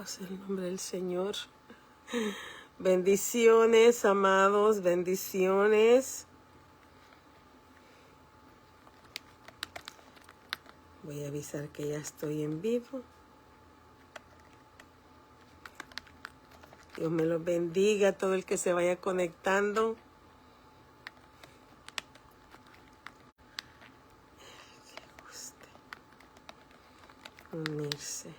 Alabado sea el nombre del Señor. Bendiciones, amados, bendiciones. Voy a avisar que ya estoy en vivo. Dios me los bendiga a todo el que se vaya conectando. Que guste unirse.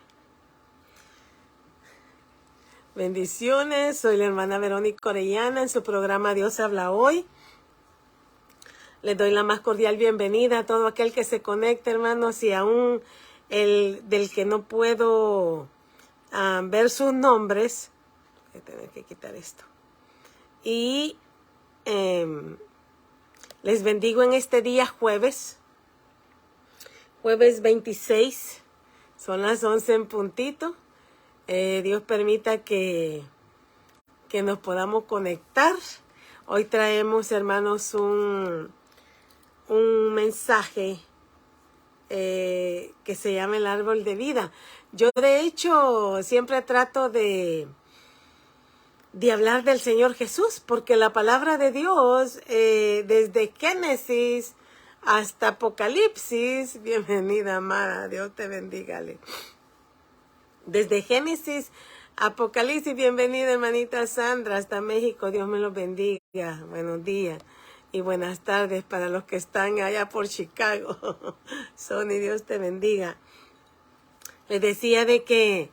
Bendiciones, soy la hermana Verónica Orellana en su programa Dios habla hoy. Les doy la más cordial bienvenida a todo aquel que se conecte, hermanos, y aún el del que no puedo ver sus nombres. Voy a tener que quitar esto. Y les bendigo en este día jueves 26, son las 11 en puntito. Dios permita que nos podamos conectar. Hoy traemos, hermanos, un mensaje que se llama el árbol de vida. Yo, de hecho, siempre trato de hablar del Señor Jesús, porque la palabra de Dios, desde Génesis hasta Apocalipsis, bienvenida, amada, Dios te bendiga, Ale. Desde Génesis, Apocalipsis, bienvenida, hermanita Sandra, hasta México, Dios me los bendiga. Buenos días y buenas tardes para los que están allá por Chicago. Sony, Dios te bendiga. Les decía de que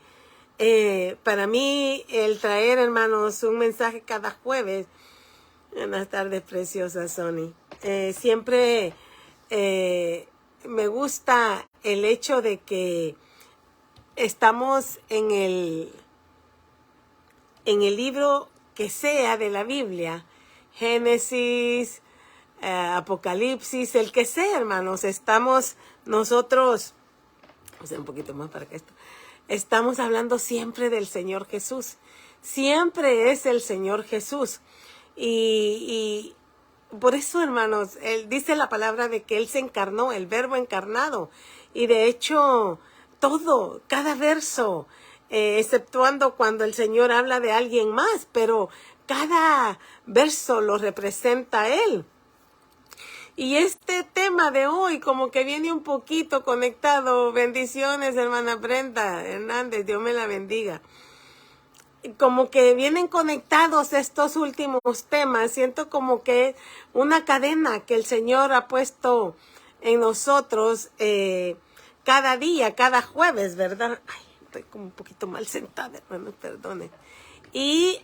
para mí el traer, hermanos, un mensaje cada jueves. Buenas tardes, preciosa Sony. Siempre me gusta el hecho de que estamos en el libro que sea de la Biblia, Génesis, Apocalipsis, el que sea, hermanos. Estamos nosotros, vamos a hacer un poquito más para que esto, estamos hablando siempre del Señor Jesús. Siempre es el Señor Jesús. Y por eso, hermanos, él dice la palabra de que Él se encarnó, el Verbo encarnado. Y de hecho, cada verso, exceptuando cuando el Señor habla de alguien más, pero cada verso lo representa a Él. Y este tema de hoy como que viene un poquito conectado. Bendiciones, hermana Brenda Hernández, Dios me la bendiga. Como que vienen conectados estos últimos temas. Siento como que una cadena que el Señor ha puesto en nosotros cada día, cada jueves, ¿verdad? Ay, estoy como un poquito mal sentada, hermano, perdone. Y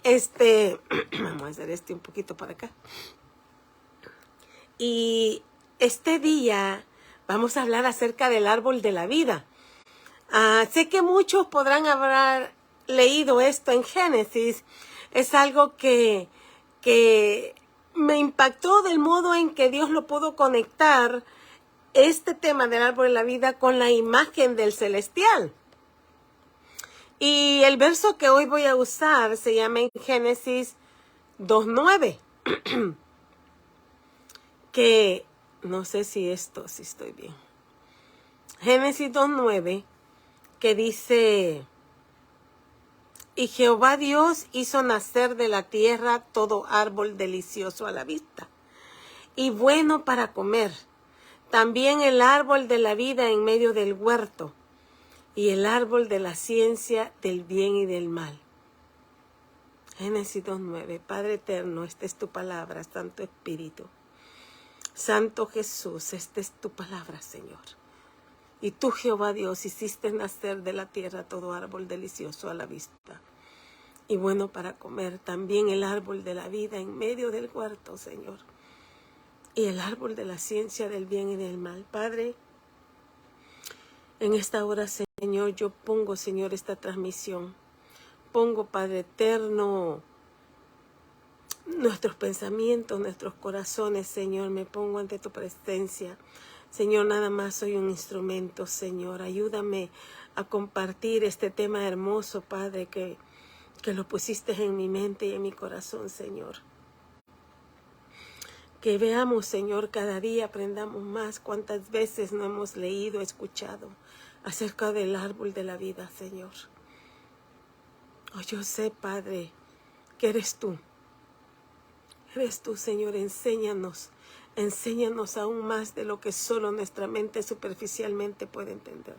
vamos a hacer un poquito para acá. Y este día vamos a hablar acerca del árbol de la vida. Sé que muchos podrán haber leído esto en Génesis. Es algo que me impactó del modo en que Dios lo pudo conectar, este tema del árbol de la vida, con la imagen del celestial. Y el verso que hoy voy a usar se llama en Génesis 2:9. Que no sé si estoy bien. Génesis 2:9, que dice: y Jehová Dios hizo nacer de la tierra todo árbol delicioso a la vista y bueno para comer, también el árbol de la vida en medio del huerto y el árbol de la ciencia del bien y del mal. Génesis 2:9. Padre eterno, esta es tu palabra, Santo Espíritu. Santo Jesús, esta es tu palabra, Señor. Y tú, Jehová Dios, hiciste nacer de la tierra todo árbol delicioso a la vista y bueno para comer, también el árbol de la vida en medio del huerto, Señor, y el árbol de la ciencia del bien y del mal. Padre, en esta hora, Señor, yo pongo, Señor, esta transmisión. Pongo, Padre eterno, nuestros pensamientos, nuestros corazones, Señor, me pongo ante tu presencia. Señor, nada más soy un instrumento, Señor. Ayúdame a compartir este tema hermoso, Padre, que lo pusiste en mi mente y en mi corazón, Señor. Que veamos, Señor, cada día aprendamos más. Cuántas veces no hemos leído, escuchado acerca del árbol de la vida, Señor. Oh, yo sé, Padre, que eres tú. Eres tú, Señor. Enséñanos aún más de lo que solo nuestra mente superficialmente puede entender.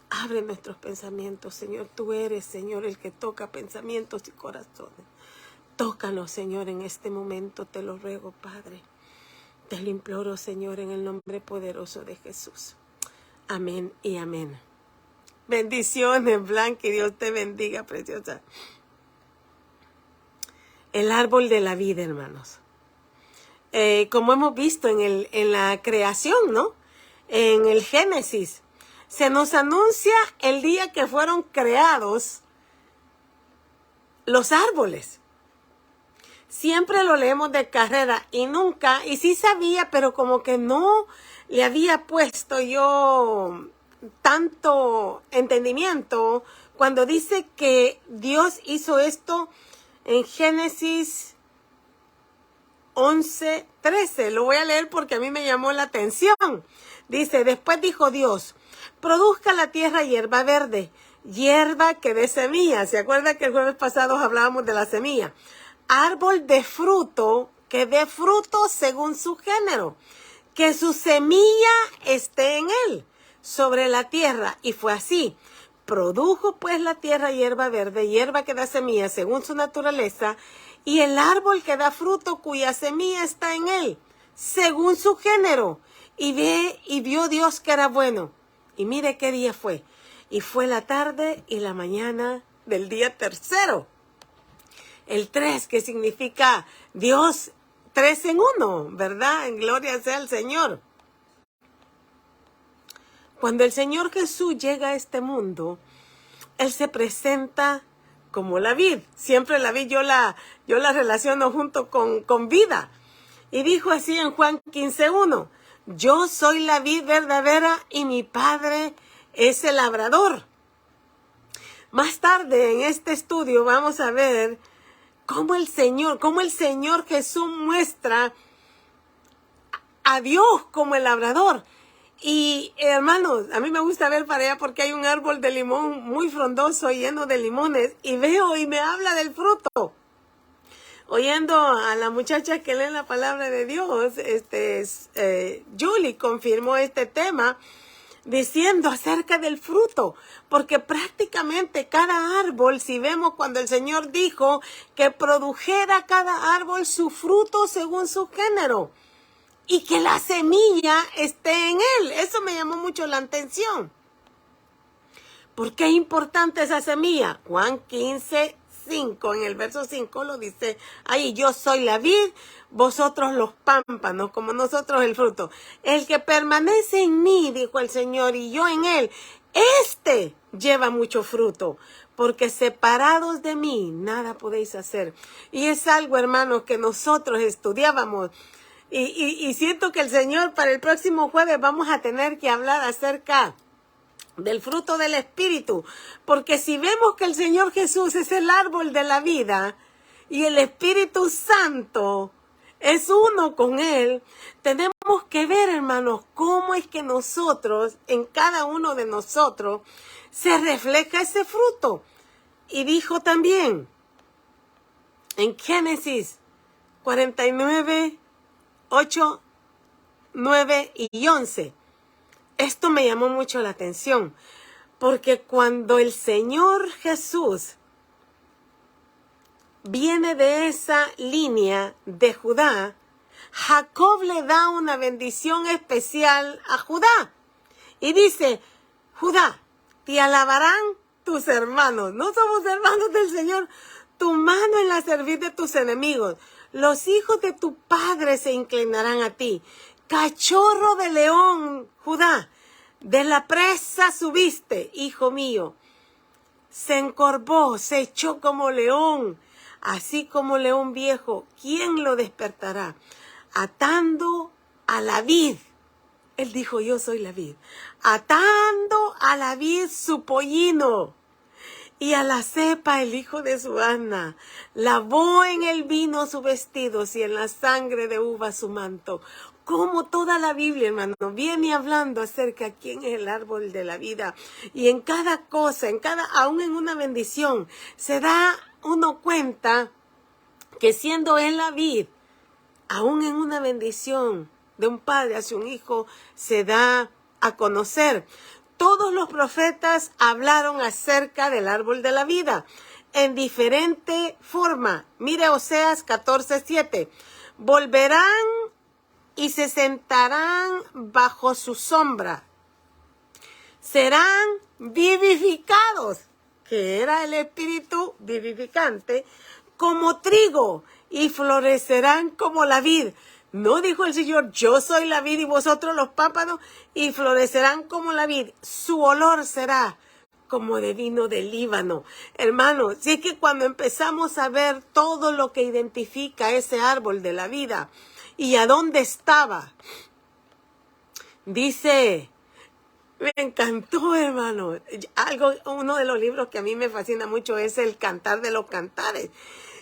Abre nuestros pensamientos, Señor. Tú eres, Señor, el que toca pensamientos y corazones. Tócanos, Señor, en este momento, te lo ruego, Padre. Te lo imploro, Señor, en el nombre poderoso de Jesús. Amén y amén. Bendiciones, Blanca, y Dios te bendiga, preciosa. El árbol de la vida, hermanos. Como hemos visto en la creación, ¿no? En el Génesis, se nos anuncia el día que fueron creados los árboles. Siempre lo leemos de carrera y nunca, y sí sabía, pero como que no le había puesto yo tanto entendimiento cuando dice que Dios hizo esto en Génesis 11:13. Lo voy a leer porque a mí me llamó la atención. Dice, después dijo Dios, produzca la tierra hierba verde, hierba que dé semilla. ¿Se acuerda que el jueves pasado hablábamos de la semilla? Árbol de fruto que dé fruto según su género, que su semilla esté en él, sobre la tierra. Y fue así. Produjo pues la tierra hierba verde, hierba que da semilla según su naturaleza, y el árbol que da fruto cuya semilla está en él, según su género. Y vio Dios que era bueno. Y mire qué día fue. Y fue la tarde y la mañana del día tercero. El 3, que significa Dios 3 en 1, ¿verdad? En gloria sea el Señor. Cuando el Señor Jesús llega a este mundo, Él se presenta como la vid. Siempre la vid yo la relaciono junto con vida. Y dijo así en Juan 15:1, yo soy la vid verdadera y mi Padre es el labrador. Más tarde en este estudio vamos a ver cómo el Señor Jesús muestra a Dios como el labrador. Y hermanos, a mí me gusta ver para allá porque hay un árbol de limón muy frondoso lleno de limones y veo y me habla del fruto. Oyendo a la muchacha que lee la palabra de Dios, Julie confirmó este tema diciendo acerca del fruto, porque prácticamente cada árbol, si vemos cuando el Señor dijo que produjera cada árbol su fruto según su género, y que la semilla esté en él. Eso me llamó mucho la atención. ¿Por qué es importante esa semilla? Juan 15:5, en el verso 5 lo dice ahí, yo soy la vid, vosotros los pámpanos, como nosotros el fruto. El que permanece en mí, dijo el Señor, y yo en él, este lleva mucho fruto, porque separados de mí nada podéis hacer. Y es algo, hermanos, que nosotros estudiábamos. Y siento que el Señor para el próximo jueves vamos a tener que hablar acerca del fruto del Espíritu. Porque si vemos que el Señor Jesús es el árbol de la vida y el Espíritu Santo es uno con Él, tenemos que ver, hermanos, cómo es que nosotros, en cada uno de nosotros, se refleja ese fruto. Y dijo también en Génesis 49, 8, 9 y 11. Esto me llamó mucho la atención, porque cuando el Señor Jesús viene de esa línea de Judá, Jacob le da una bendición especial a Judá. Y dice, Judá, te alabarán tus hermanos. No somos hermanos del Señor. Tu mano en la servir de tus enemigos. Los hijos de tu padre se inclinarán a ti. Cachorro de león, Judá, de la presa subiste, hijo mío. Se encorvó, se echó como león, así como león viejo. ¿Quién lo despertará? Atando a la vid. Él dijo, yo soy la vid. Atando a la vid su pollino. Y a la cepa el hijo de su asna, lavó en el vino su vestido y en la sangre de uva su manto. Como toda la Biblia, hermano, viene hablando acerca de quién es el árbol de la vida. Y en cada cosa, aún en una bendición, se da uno cuenta que siendo él la vid, aún en una bendición de un padre hacia un hijo, se da a conocer. Todos los profetas hablaron acerca del árbol de la vida en diferente forma. Mire Oseas 14:7. Volverán y se sentarán bajo su sombra. Serán vivificados, que era el espíritu vivificante, como trigo, y florecerán como la vid. No dijo el Señor, yo soy la vid y vosotros los pámpanos, y florecerán como la vid. Su olor será como de vino del Líbano. Hermano, si es que cuando empezamos a ver todo lo que identifica ese árbol de la vida y a dónde estaba, dice, me encantó, hermano. Uno de los libros que a mí me fascina mucho es el Cantar de los Cantares.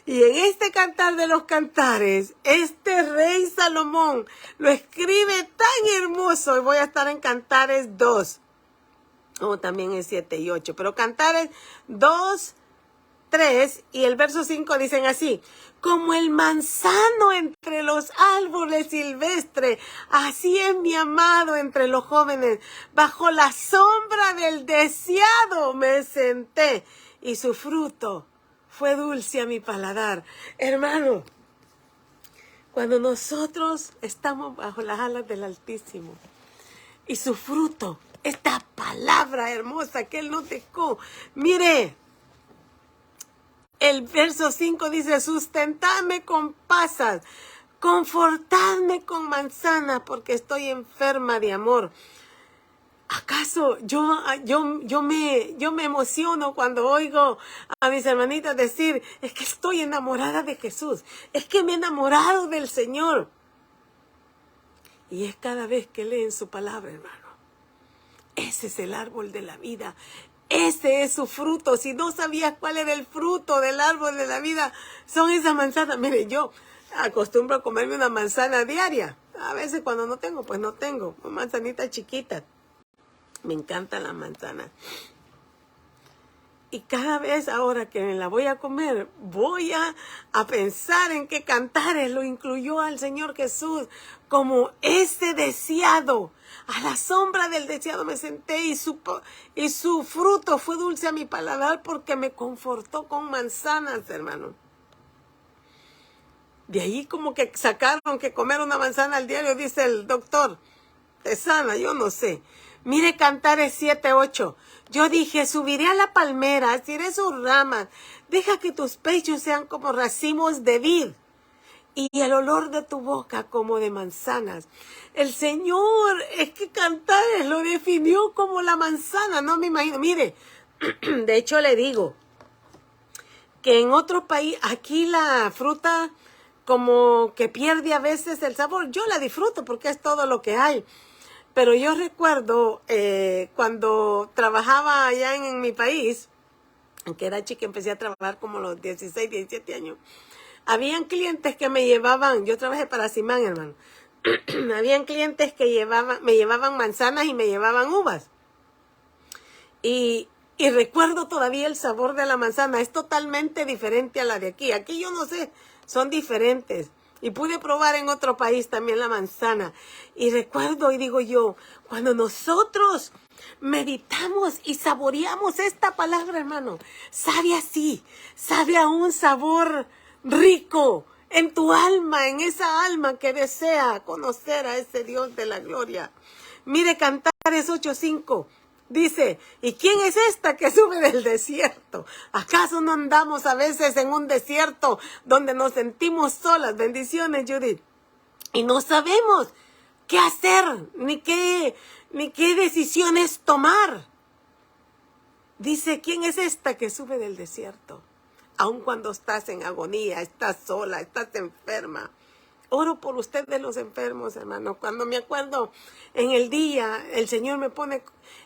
Y en este Cantar de los Cantares, este rey Salomón lo escribe tan hermoso. Y voy a estar en Cantares 2. O también en 7 y 8. Pero Cantares 2, 3 y el verso 5 dicen así. Como el manzano entre los árboles silvestres, así es mi amado entre los jóvenes. Bajo la sombra del deseado me senté y su fruto fue dulce a mi paladar. Hermano, cuando nosotros estamos bajo las alas del Altísimo y su fruto, esta palabra hermosa que Él nos dejó, mire, el verso 5 dice, sustentadme con pasas, confortadme con manzanas, porque estoy enferma de amor. ¿Acaso yo me emociono cuando oigo a mis hermanitas decir, es que estoy enamorada de Jesús, es que me he enamorado del Señor? Y es cada vez que leen su palabra, hermano. Ese es el árbol de la vida. Ese es su fruto. Si no sabías cuál era el fruto del árbol de la vida, son esas manzanas. Mire, yo acostumbro a comerme una manzana diaria. A veces cuando no tengo, pues no tengo. Manzanitas chiquitas. Me encanta la manzana. Y cada vez ahora que me la voy a comer, voy a pensar en qué Cantares lo incluyó al Señor Jesús como ese deseado. A la sombra del deseado me senté y su fruto fue dulce a mi paladar porque me confortó con manzanas, hermano. De ahí como que sacaron que comer una manzana al diario, dice el doctor, te sana, yo no sé. Mire Cantares 7:8. Yo dije, subiré a la palmera, asiré sus ramas, deja que tus pechos sean como racimos de vid y el olor de tu boca como de manzanas. El Señor, es que Cantares lo definió como la manzana, no me imagino. Mire, de hecho le digo que en otro país, aquí la fruta como que pierde a veces el sabor. Yo la disfruto porque es todo lo que hay. Pero yo recuerdo cuando trabajaba allá en mi país, que era chica, empecé a trabajar como a los 16, 17 años. Habían clientes que me llevaban, yo trabajé para Simán, hermano. Habían clientes que me llevaban manzanas y me llevaban uvas. Y recuerdo todavía el sabor de la manzana. Es totalmente diferente a la de aquí. Aquí yo no sé, son diferentes. Y pude probar en otro país también la manzana. Y recuerdo y digo yo, cuando nosotros meditamos y saboreamos esta palabra, hermano, sabe así, sabe a un sabor rico en tu alma, en esa alma que desea conocer a ese Dios de la gloria. Mire Cantares 8:5. Dice, ¿y quién es esta que sube del desierto? ¿Acaso no andamos a veces en un desierto donde nos sentimos solas? Bendiciones, Judith. Y no sabemos qué hacer, ni qué decisiones tomar. Dice, ¿quién es esta que sube del desierto? Aun cuando estás en agonía, estás sola, estás enferma. Oro por ustedes los enfermos, hermano. Cuando me acuerdo en el día, el Señor me pone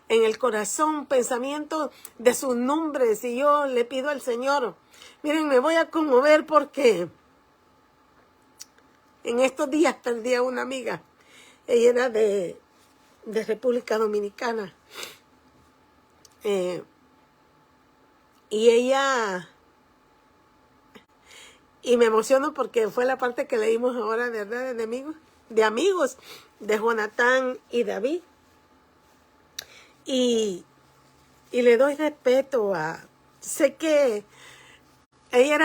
en el corazón pensamiento de sus nombres y yo le pido al Señor. Miren, me voy a conmover porque en estos días perdí a una amiga Ella era de República Dominicana. Y ella... Y me emociono porque fue la parte que leímos ahora, ¿verdad? De amigos de Jonatán y David. Y le doy respeto a... Sé que ella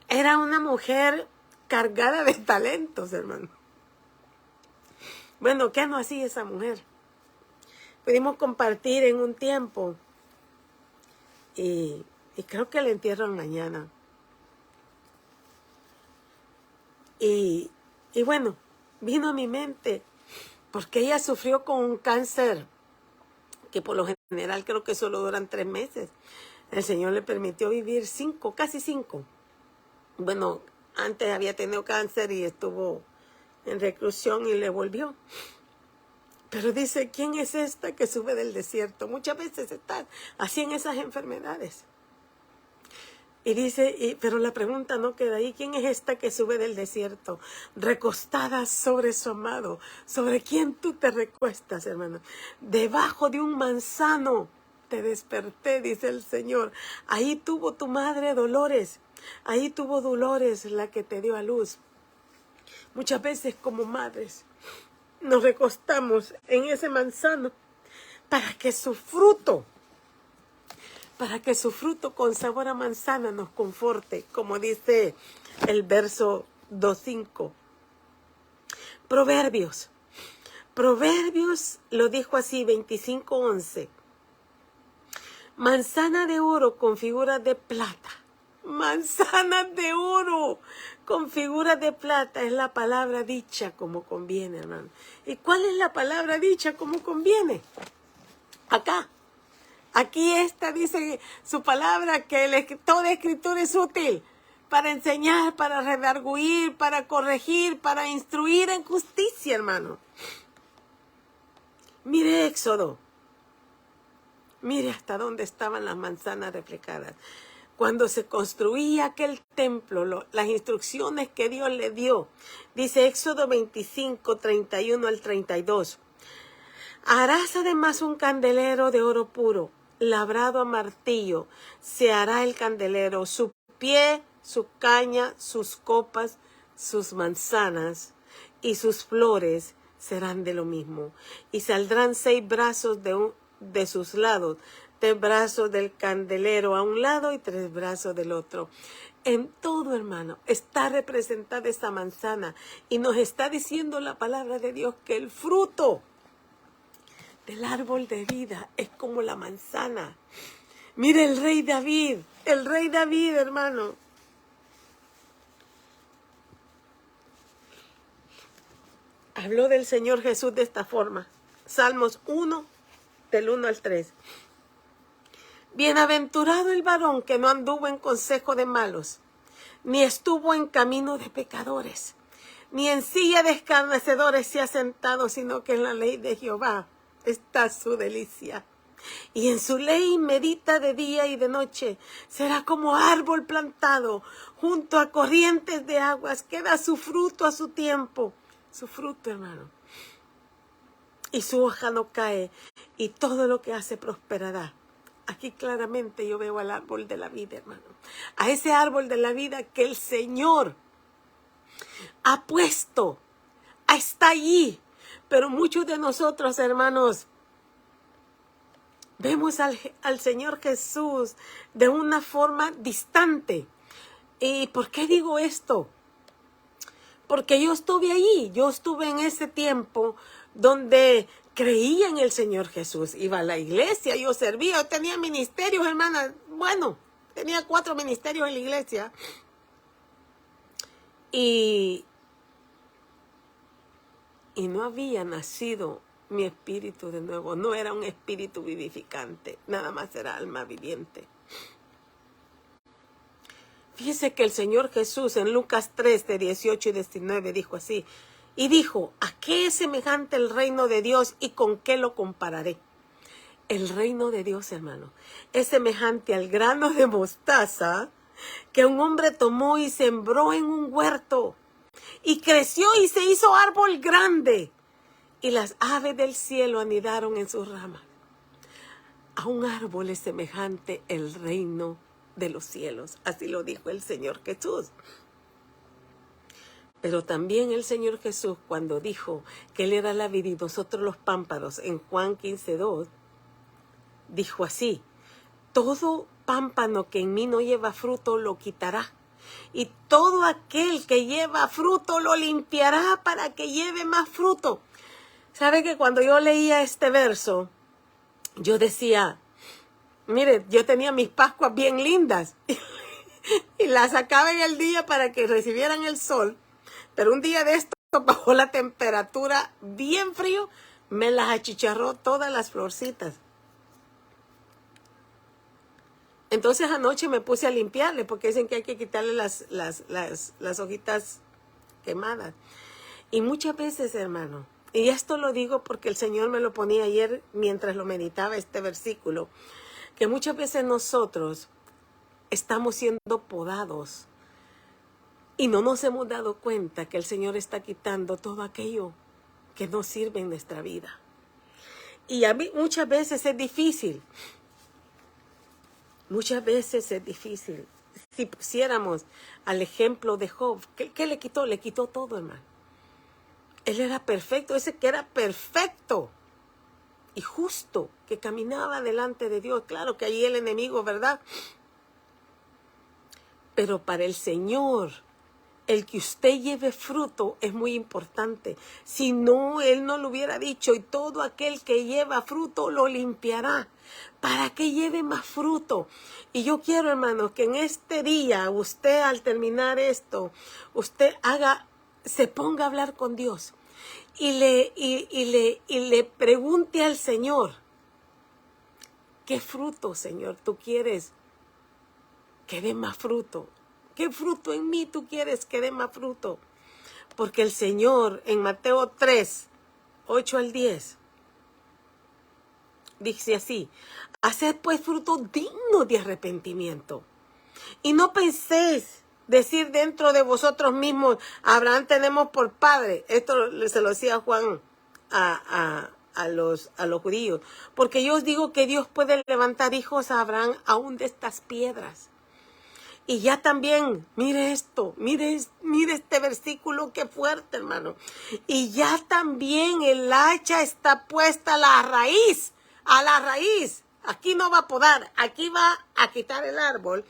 era una mujer cargada de talentos, hermano. Bueno, ¿qué no hacía esa mujer? Pudimos compartir en un tiempo. Y creo que la entierran mañana. Y bueno, vino a mi mente, porque ella sufrió con un cáncer que por lo general creo que solo duran 3 meses. El Señor le permitió vivir 5, casi 5. Bueno, antes había tenido cáncer y estuvo en reclusión y le volvió. Pero dice, ¿quién es esta que sube del desierto? Muchas veces están así en esas enfermedades. Y dice, pero la pregunta no queda ahí. ¿Quién es esta que sube del desierto? Recostada sobre su amado. ¿Sobre quién tú te recuestas, hermano? Debajo de un manzano te desperté, dice el Señor. Ahí tuvo tu madre Dolores. Ahí tuvo Dolores la que te dio a luz. Muchas veces como madres nos recostamos en ese manzano para que su fruto con sabor a manzana nos conforte, como dice el verso 2:5. Proverbios lo dijo así, 25:11. Manzana de oro con figuras de plata. Manzana de oro con figuras de plata es la palabra dicha como conviene, hermano. ¿Y cuál es la palabra dicha como conviene? Acá. Aquí dice su palabra que toda escritura es útil para enseñar, para redarguir, para corregir, para instruir en justicia, hermano. Mire Éxodo. Mire hasta dónde estaban las manzanas reflejadas. Cuando se construía aquel templo, las instrucciones que Dios le dio. Dice Éxodo 25, 31 al 32. Harás además un candelero de oro puro, labrado a martillo. Se hará el candelero, su pie, su caña, sus copas, sus manzanas y sus flores serán de lo mismo. Y saldrán 6 brazos de sus lados, 3 brazos del candelero a un lado y 3 brazos del otro. En todo, hermano, está representada esa manzana y nos está diciendo la palabra de Dios que el fruto del árbol de vida es como la manzana. Mire el rey David, hermano. Habló del Señor Jesús de esta forma. Salmos 1, del 1 al 3. Bienaventurado el varón que no anduvo en consejo de malos, ni estuvo en camino de pecadores, ni en silla de escarnecedores se ha sentado, sino que en la ley de Jehová está su delicia. Y en su ley medita de día y de noche. Será como árbol plantado junto a corrientes de aguas, que da su fruto a su tiempo. Su fruto, hermano. Y su hoja no cae, y todo lo que hace prosperará. Aquí claramente yo veo al árbol de la vida, hermano. A ese árbol de la vida que el Señor ha puesto. Está allí. Pero muchos de nosotros, hermanos, vemos al Señor Jesús de una forma distante. ¿Y por qué digo esto? Porque yo estuve allí. Yo estuve en ese tiempo donde creía en el Señor Jesús. Iba a la iglesia, yo servía, yo tenía ministerios, hermana. Bueno, tenía 4 ministerios en la iglesia. Y no había nacido mi espíritu de nuevo. No era un espíritu vivificante, nada más era alma viviente. Fíjese que el Señor Jesús en Lucas 3, de 18 y 19 dijo así. Y dijo, ¿a qué es semejante el reino de Dios y con qué lo compararé? El reino de Dios, hermano, es semejante al grano de mostaza que un hombre tomó y sembró en un huerto. Y creció y se hizo árbol grande, y las aves del cielo anidaron en sus ramas. A un árbol es semejante el reino de los cielos. Así lo dijo el Señor Jesús. Pero también el Señor Jesús, cuando dijo que Él era la vid y nosotros los pámpanos, en Juan 15:2, dijo así: todo pámpano que en mí no lleva fruto lo quitará, y todo aquel que lleva fruto lo limpiará para que lleve más fruto. ¿Sabe que cuando yo leía este verso, yo decía, mire, yo tenía mis Pascuas bien lindas y las sacaba en el día para que recibieran el sol, pero un día de esto bajó la temperatura bien frío, me las achicharró todas las florcitas. Entonces anoche me puse a limpiarle porque dicen que hay que quitarle las hojitas quemadas. Y muchas veces, hermano, y esto lo digo porque el Señor me lo ponía ayer mientras lo meditaba este versículo, que muchas veces nosotros estamos siendo podados y no nos hemos dado cuenta que el Señor está quitando todo aquello que no sirve en nuestra vida. Y a mí muchas veces es difícil. Muchas veces es difícil. Si pusiéramos al ejemplo de Job, ¿qué le quitó? Le quitó todo, hermano. Él era perfecto, ese que era perfecto y justo, que caminaba delante de Dios. Claro que allí el enemigo, ¿verdad? Pero para el Señor, el que usted lleve fruto es muy importante. Si no, Él no lo hubiera dicho, y todo aquel que lleva fruto lo limpiará, para que lleve más fruto. Y yo quiero, hermanos, que en este día, usted al terminar esto, usted se ponga a hablar con Dios y le pregunte al Señor, ¿qué fruto, Señor, tú quieres que dé más fruto? ¿Qué fruto en mí tú quieres que dé más fruto? Porque el Señor en Mateo 3, 8 al 10, dice así: haced pues fruto digno de arrepentimiento. Y no penséis decir dentro de vosotros mismos, Abraham tenemos por padre. Esto se lo decía Juan a los judíos. Porque yo os digo que Dios puede levantar hijos a Abraham aún de estas piedras. Y ya también, mire esto, mire este versículo, qué fuerte, hermano. Y ya también el hacha está puesta a la raíz. Aquí no va a podar, aquí va a quitar el árbol,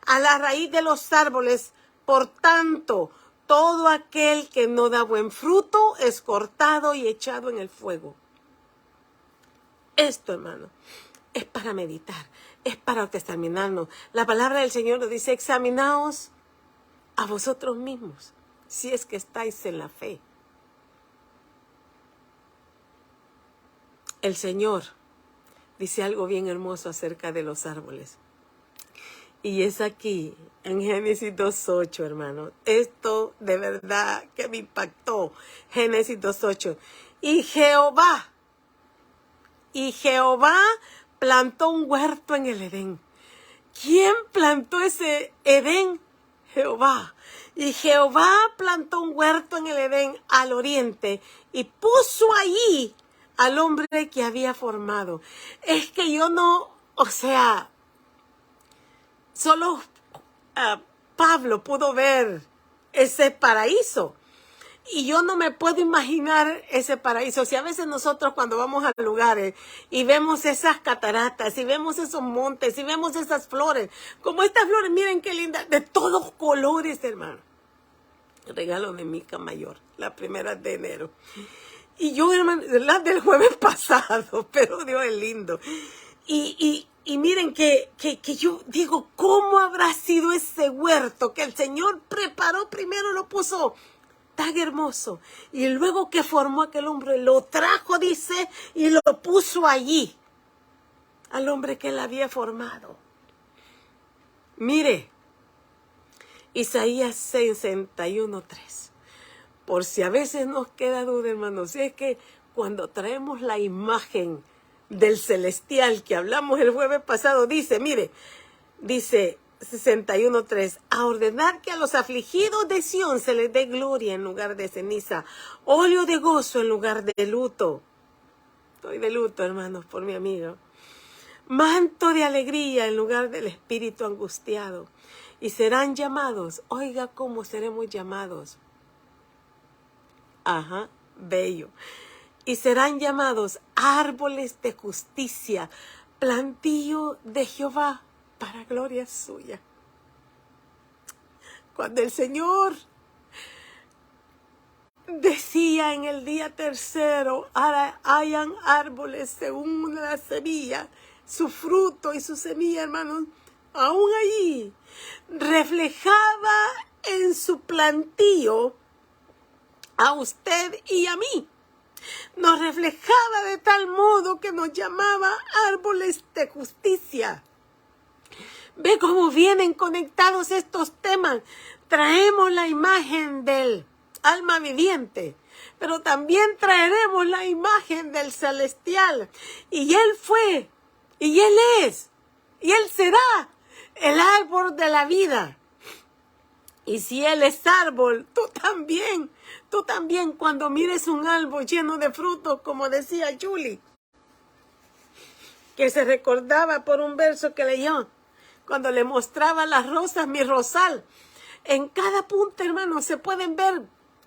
a la raíz de los árboles. Por tanto, todo aquel que no da buen fruto es cortado y echado en el fuego. Esto, hermano, es para meditar, es para examinarnos. La palabra del Señor nos dice: examinaos a vosotros mismos, si es que estáis en la fe. El Señor dice algo bien hermoso acerca de los árboles. Y es aquí, en Génesis 2:8, hermano. Esto de verdad que me impactó. Génesis 2:8. Y Jehová plantó un huerto en el Edén. ¿Quién plantó ese Edén? Jehová. Y Jehová plantó un huerto en el Edén al oriente y puso allí al hombre que había formado. Es que yo no, solo Pablo pudo ver ese paraíso. Y yo no me puedo imaginar ese paraíso. Si a veces nosotros cuando vamos a lugares y vemos esas cataratas, y vemos esos montes, y vemos esas flores, como estas flores, miren qué lindas, de todos colores, hermano. Regalo de mi hija mayor, la primera de enero. Y yo, hermano, la del jueves pasado, pero Dios es lindo. Y miren que yo digo, ¿cómo habrá sido ese huerto que el Señor preparó? Primero lo puso tan hermoso. Y luego que formó aquel hombre, lo trajo, dice, y lo puso allí. Al hombre que él había formado. Mire, Isaías 61:3. Por si a veces nos queda duda, hermanos, si es que cuando traemos la imagen del celestial que hablamos el jueves pasado, dice, mire, dice, 61:3, a ordenar que a los afligidos de Sión se les dé gloria en lugar de ceniza, óleo de gozo en lugar de luto. Estoy de luto, hermanos, por mi amigo. Manto de alegría en lugar del espíritu angustiado. Y serán llamados, oiga cómo seremos llamados. Ajá, bello. Y serán llamados árboles de justicia, plantío de Jehová, para gloria suya. Cuando el Señor decía en el día tercero, hayan árboles según la semilla, su fruto y su semilla, hermanos, aún allí reflejaba en su plantío a usted y a mí. Nos reflejaba de tal modo que nos llamaba árboles de justicia. Ve cómo vienen conectados estos temas. Traemos la imagen del alma viviente, pero también traeremos la imagen del celestial. Y Él fue, y Él es, y Él será el árbol de la vida. Y si Él es árbol, tú también cuando mires un árbol lleno de frutos, como decía Julie, que se recordaba por un verso que leyó, cuando le mostraba las rosas, mi rosal. En cada punta, hermano, se pueden ver,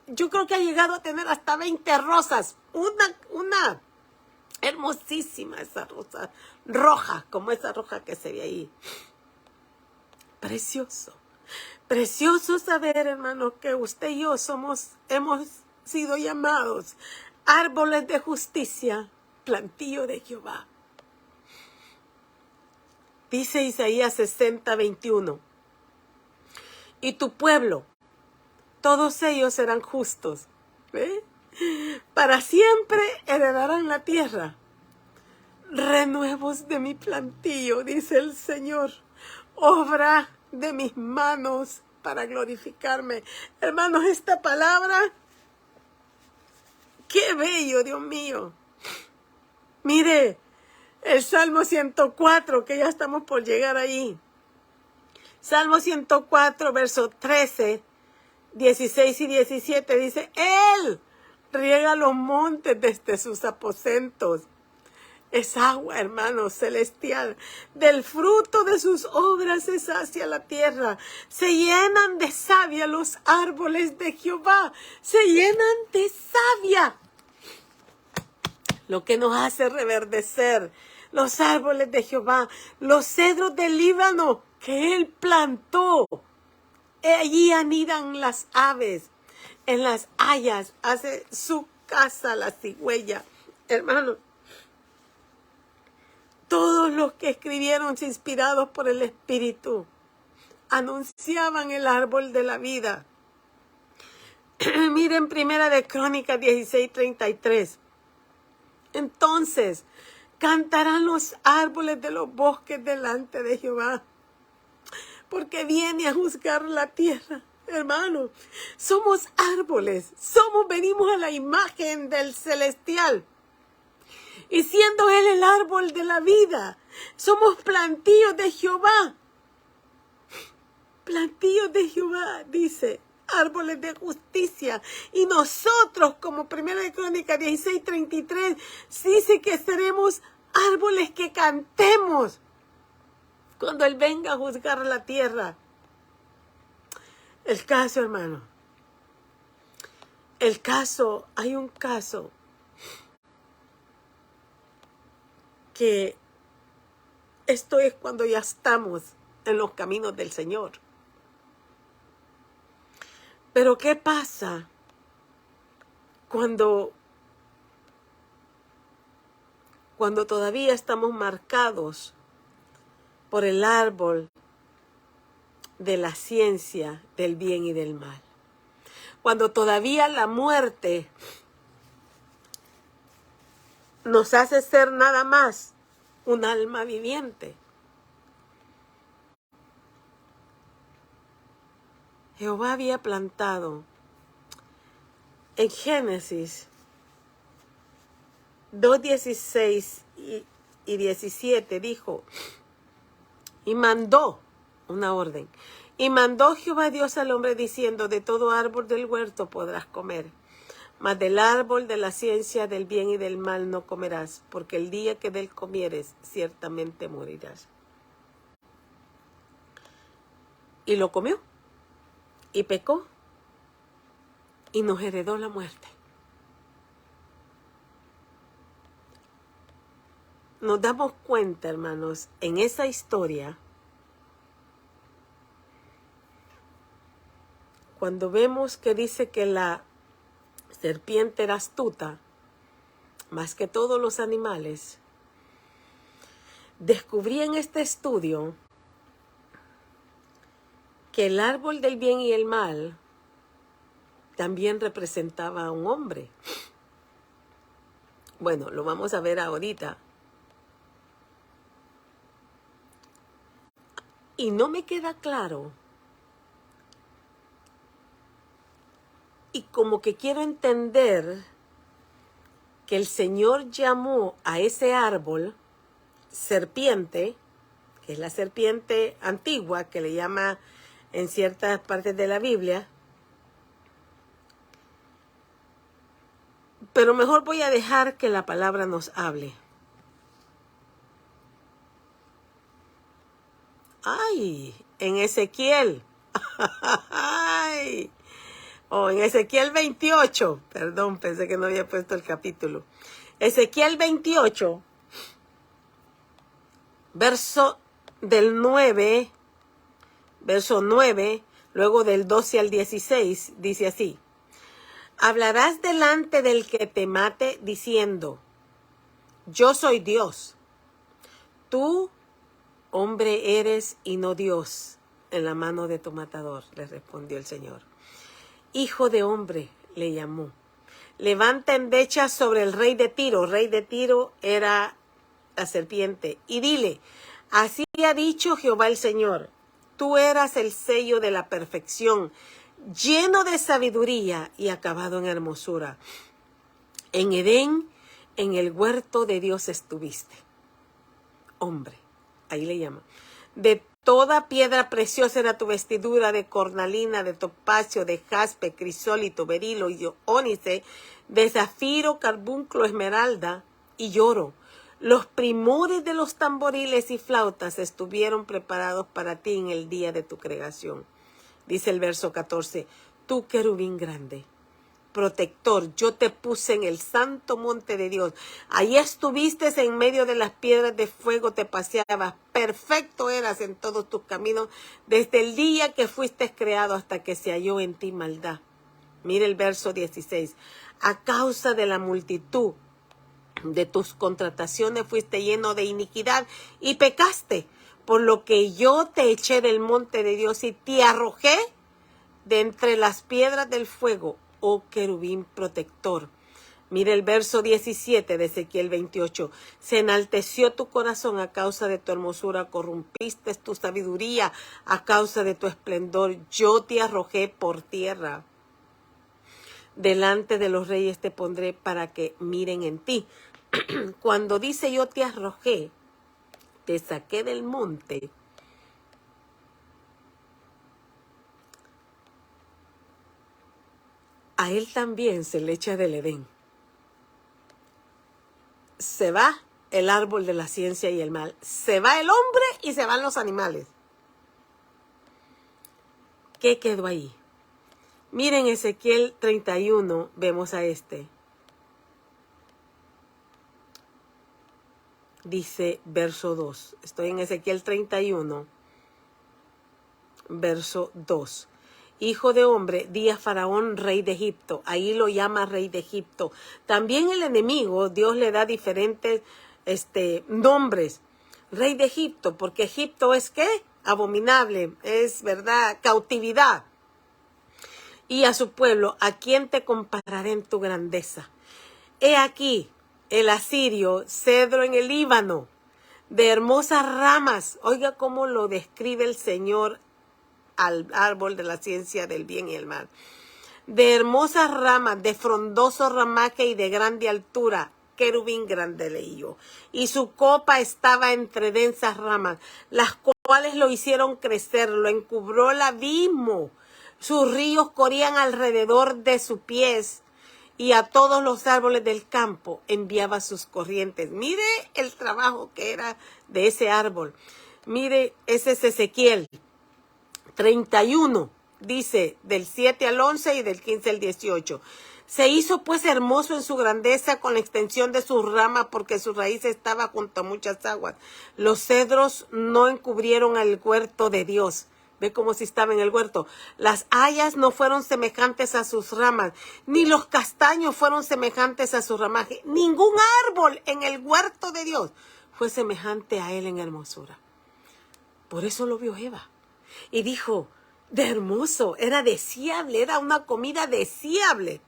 yo creo que ha llegado a tener hasta 20 rosas. Una hermosísima esa rosa, roja, como esa roja que se ve ahí. Precioso. Precioso saber, hermano, que usted y yo hemos sido llamados árboles de justicia, plantío de Jehová. Dice Isaías 60:21. Y tu pueblo, todos ellos serán justos. ¿Ve? Para siempre heredarán la tierra. Renuevos de mi plantío, dice el Señor. Obra de mis manos para glorificarme. Hermanos, esta palabra, qué bello, Dios mío. Mire, el Salmo 104, que ya estamos por llegar ahí. Salmo 104, versos 13, 16 y 17, dice, Él riega los montes desde sus aposentos. Es agua, hermano, celestial. Del fruto de sus obras se sacia la tierra. Se llenan de savia los árboles de Jehová. Se llenan de savia. Lo que nos hace reverdecer. Los árboles de Jehová. Los cedros del Líbano que Él plantó. Allí anidan las aves. En las hayas hace su casa la cigüeña. Hermano, todos los que escribieron inspirados por el Espíritu anunciaban el árbol de la vida. Miren Primera de Crónicas 16:33. Entonces cantarán los árboles de los bosques delante de Jehová, porque viene a juzgar la tierra. Hermano, somos árboles, venimos a la imagen del celestial. Y siendo Él el árbol de la vida, somos plantíos de Jehová. Plantíos de Jehová, dice, árboles de justicia. Y nosotros, como Primera de Crónicas 16:33, dice que seremos árboles que cantemos cuando Él venga a juzgar la tierra. El caso, hermano. Hay un caso que esto es cuando ya estamos en los caminos del Señor. Pero ¿qué pasa cuando todavía estamos marcados por el árbol de la ciencia del bien y del mal? Cuando todavía la muerte nos hace ser nada más un alma viviente. Jehová había plantado en Génesis 2:16 y 17, dijo, y mandó, una orden. Y mandó Jehová Dios al hombre diciendo, de todo árbol del huerto podrás comer, mas del árbol de la ciencia del bien y del mal no comerás, porque el día que de él comieres, ciertamente morirás. Y lo comió, y pecó, y nos heredó la muerte. Nos damos cuenta, hermanos, en esa historia, cuando vemos que dice que la serpiente era astuta, más que todos los animales, descubrí en este estudio que el árbol del bien y el mal también representaba a un hombre. Bueno, lo vamos a ver ahorita. Y no me queda claro. Y como que quiero entender que el Señor llamó a ese árbol serpiente, que es la serpiente antigua, que le llama en ciertas partes de la Biblia. Pero mejor voy a dejar que la palabra nos hable. ¡Ay! En Ezequiel. ¡Ay! En Ezequiel 28. Perdón, pensé que no había puesto el capítulo. Ezequiel 28, verso 9, luego del 12 al 16, dice así. Hablarás delante del que te mate diciendo, yo soy Dios. Tú, hombre, eres y no Dios en la mano de tu matador, le respondió el Señor. Hijo de hombre, le llamó. Levanta endechas sobre el rey de Tiro. Rey de Tiro era la serpiente. Y dile, así ha dicho Jehová el Señor. Tú eras el sello de la perfección, lleno de sabiduría y acabado en hermosura. En Edén, en el huerto de Dios estuviste. Hombre, ahí le llama. De toda piedra preciosa era tu vestidura, de cornalina, de topacio, de jaspe, crisólito, berilo y ónice, de zafiro, carbunclo, esmeralda y oro. Los primores de los tamboriles y flautas estuvieron preparados para ti en el día de tu creación. Dice el verso 14, tú querubín grande, protector, yo te puse en el santo monte de Dios. Allí estuviste en medio de las piedras de fuego, te paseabas. Perfecto eras en todos tus caminos, desde el día que fuiste creado hasta que se halló en ti maldad. Mire el verso 16. A causa de la multitud de tus contrataciones fuiste lleno de iniquidad y pecaste, por lo que yo te eché del monte de Dios y te arrojé de entre las piedras del fuego, oh querubín protector. Mira el verso 17 de Ezequiel 28. Se enalteció tu corazón a causa de tu hermosura, corrompiste tu sabiduría a causa de tu esplendor. Yo te arrojé por tierra. Delante de los reyes te pondré para que miren en ti. Cuando dice yo te arrojé, te saqué del monte, a él también se le echa del Edén. Se va el árbol de la ciencia y el mal. Se va el hombre y se van los animales. ¿Qué quedó ahí? Miren Ezequiel 31, vemos a este. Dice verso 2. Estoy en Ezequiel 31, verso 2. Hijo de hombre, di a Faraón, rey de Egipto. Ahí lo llama rey de Egipto. También el enemigo, Dios le da diferentes nombres. Rey de Egipto, porque Egipto es ¿qué? Abominable, es verdad, cautividad. Y a su pueblo, ¿a quién te compararé en tu grandeza? He aquí el asirio, cedro en el Líbano, de hermosas ramas. Oiga cómo lo describe el Señor al árbol de la ciencia del bien y el mal. De hermosas ramas, de frondoso ramaje y de grande altura, querubín grande leí yo. Y su copa estaba entre densas ramas, las cuales cuales lo hicieron crecer, lo encubrió el abismo. Sus ríos corrían alrededor de sus pies, y a todos los árboles del campo enviaba sus corrientes. Mire el trabajo que era de ese árbol. Mire, ese es Ezequiel 31, dice del 7 al 11 y del 15 al 18. Se hizo pues hermoso en su grandeza con la extensión de sus ramas, porque su raíz estaba junto a muchas aguas. Los cedros no encubrieron el huerto de Dios. Ve como si estaba en el huerto. Las hayas no fueron semejantes a sus ramas, ni los castaños fueron semejantes a su ramaje. Ningún árbol en el huerto de Dios fue semejante a él en hermosura. Por eso lo vio Eva. Y dijo, de hermoso, era deseable, era una comida deseable.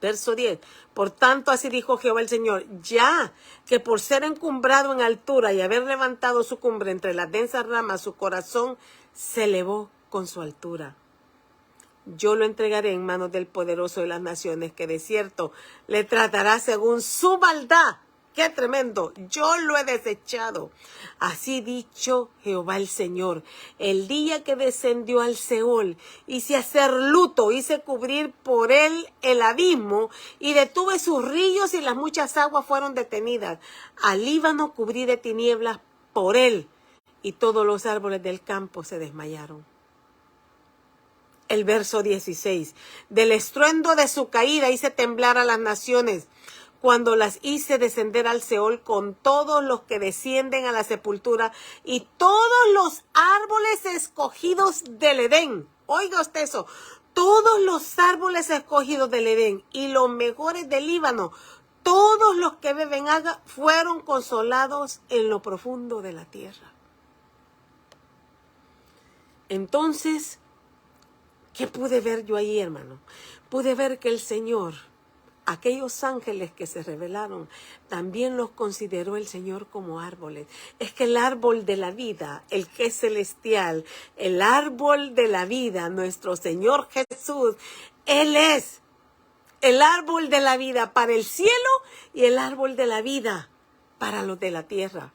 Verso 10. Por tanto, así dijo Jehová el Señor, ya que por ser encumbrado en altura y haber levantado su cumbre entre las densas ramas, su corazón se elevó con su altura. Yo lo entregaré en manos del poderoso de las naciones, que de cierto le tratará según su maldad. ¡Qué tremendo! Yo lo he desechado. Así dicho Jehová el Señor, el día que descendió al Seol, hice hacer luto, hice cubrir por él el abismo, y detuve sus ríos, y las muchas aguas fueron detenidas. Al Líbano cubrí de tinieblas por él, y todos los árboles del campo se desmayaron. El verso 16. Del estruendo de su caída hice temblar a las naciones, cuando las hice descender al Seol con todos los que descienden a la sepultura y todos los árboles escogidos del Edén. Oiga usted eso. Todos los árboles escogidos del Edén y los mejores del Líbano, todos los que beben agua, fueron consolados en lo profundo de la tierra. Entonces, ¿qué pude ver yo ahí, hermano? Pude ver que el Señor, aquellos ángeles que se revelaron, también los consideró el Señor como árboles. Es que el árbol de la vida, el que es celestial, el árbol de la vida, nuestro Señor Jesús, Él es el árbol de la vida para el cielo y el árbol de la vida para los de la tierra.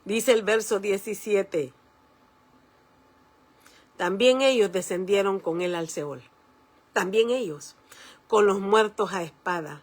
Dice el verso 17. También ellos descendieron con él al Seol. También ellos, con los muertos a espada.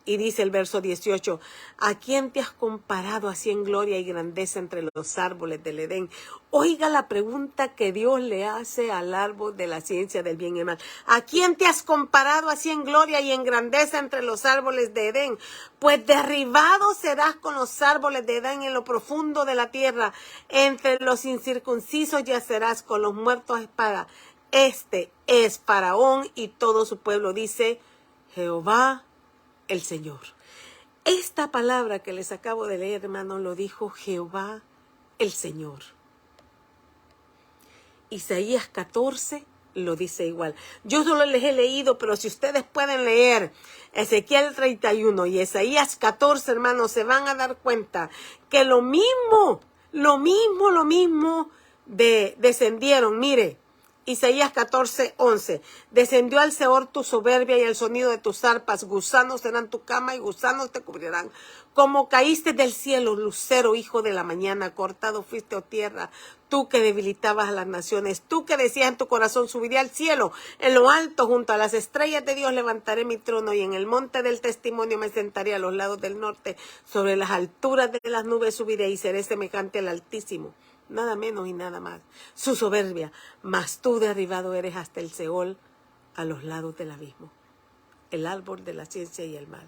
Y dice el verso 18, ¿a quién te has comparado así en gloria y grandeza entre los árboles del Edén? Oiga la pregunta que Dios le hace al árbol de la ciencia del bien y el mal. ¿A quién te has comparado así en gloria y en grandeza entre los árboles de Edén? Pues derribado serás con los árboles de Edén en lo profundo de la tierra. Entre los incircuncisos yacerás con los muertos a espada. Este es Faraón y todo su pueblo, dice Jehová el Señor. Esta palabra que les acabo de leer, hermano, lo dijo Jehová el Señor. Isaías 14 lo dice igual. Yo solo les he leído, pero si ustedes pueden leer Ezequiel 31 y Isaías 14, hermanos, se van a dar cuenta que lo mismo descendieron. Mire, Isaías 14, 11. Descendió al Seol tu soberbia y el sonido de tus arpas. Gusanos serán tu cama y gusanos te cubrirán. Como caíste del cielo, lucero, hijo de la mañana, cortado fuiste, oh tierra. Tú que debilitabas a las naciones, tú que decías en tu corazón, subiré al cielo. En lo alto, junto a las estrellas de Dios, levantaré mi trono y en el monte del testimonio me sentaré a los lados del norte. Sobre las alturas de las nubes subiré y seré semejante al Altísimo. Nada menos y nada más. Su soberbia, mas tú derribado eres hasta el Seol, a los lados del abismo. El árbol de la ciencia y el mal.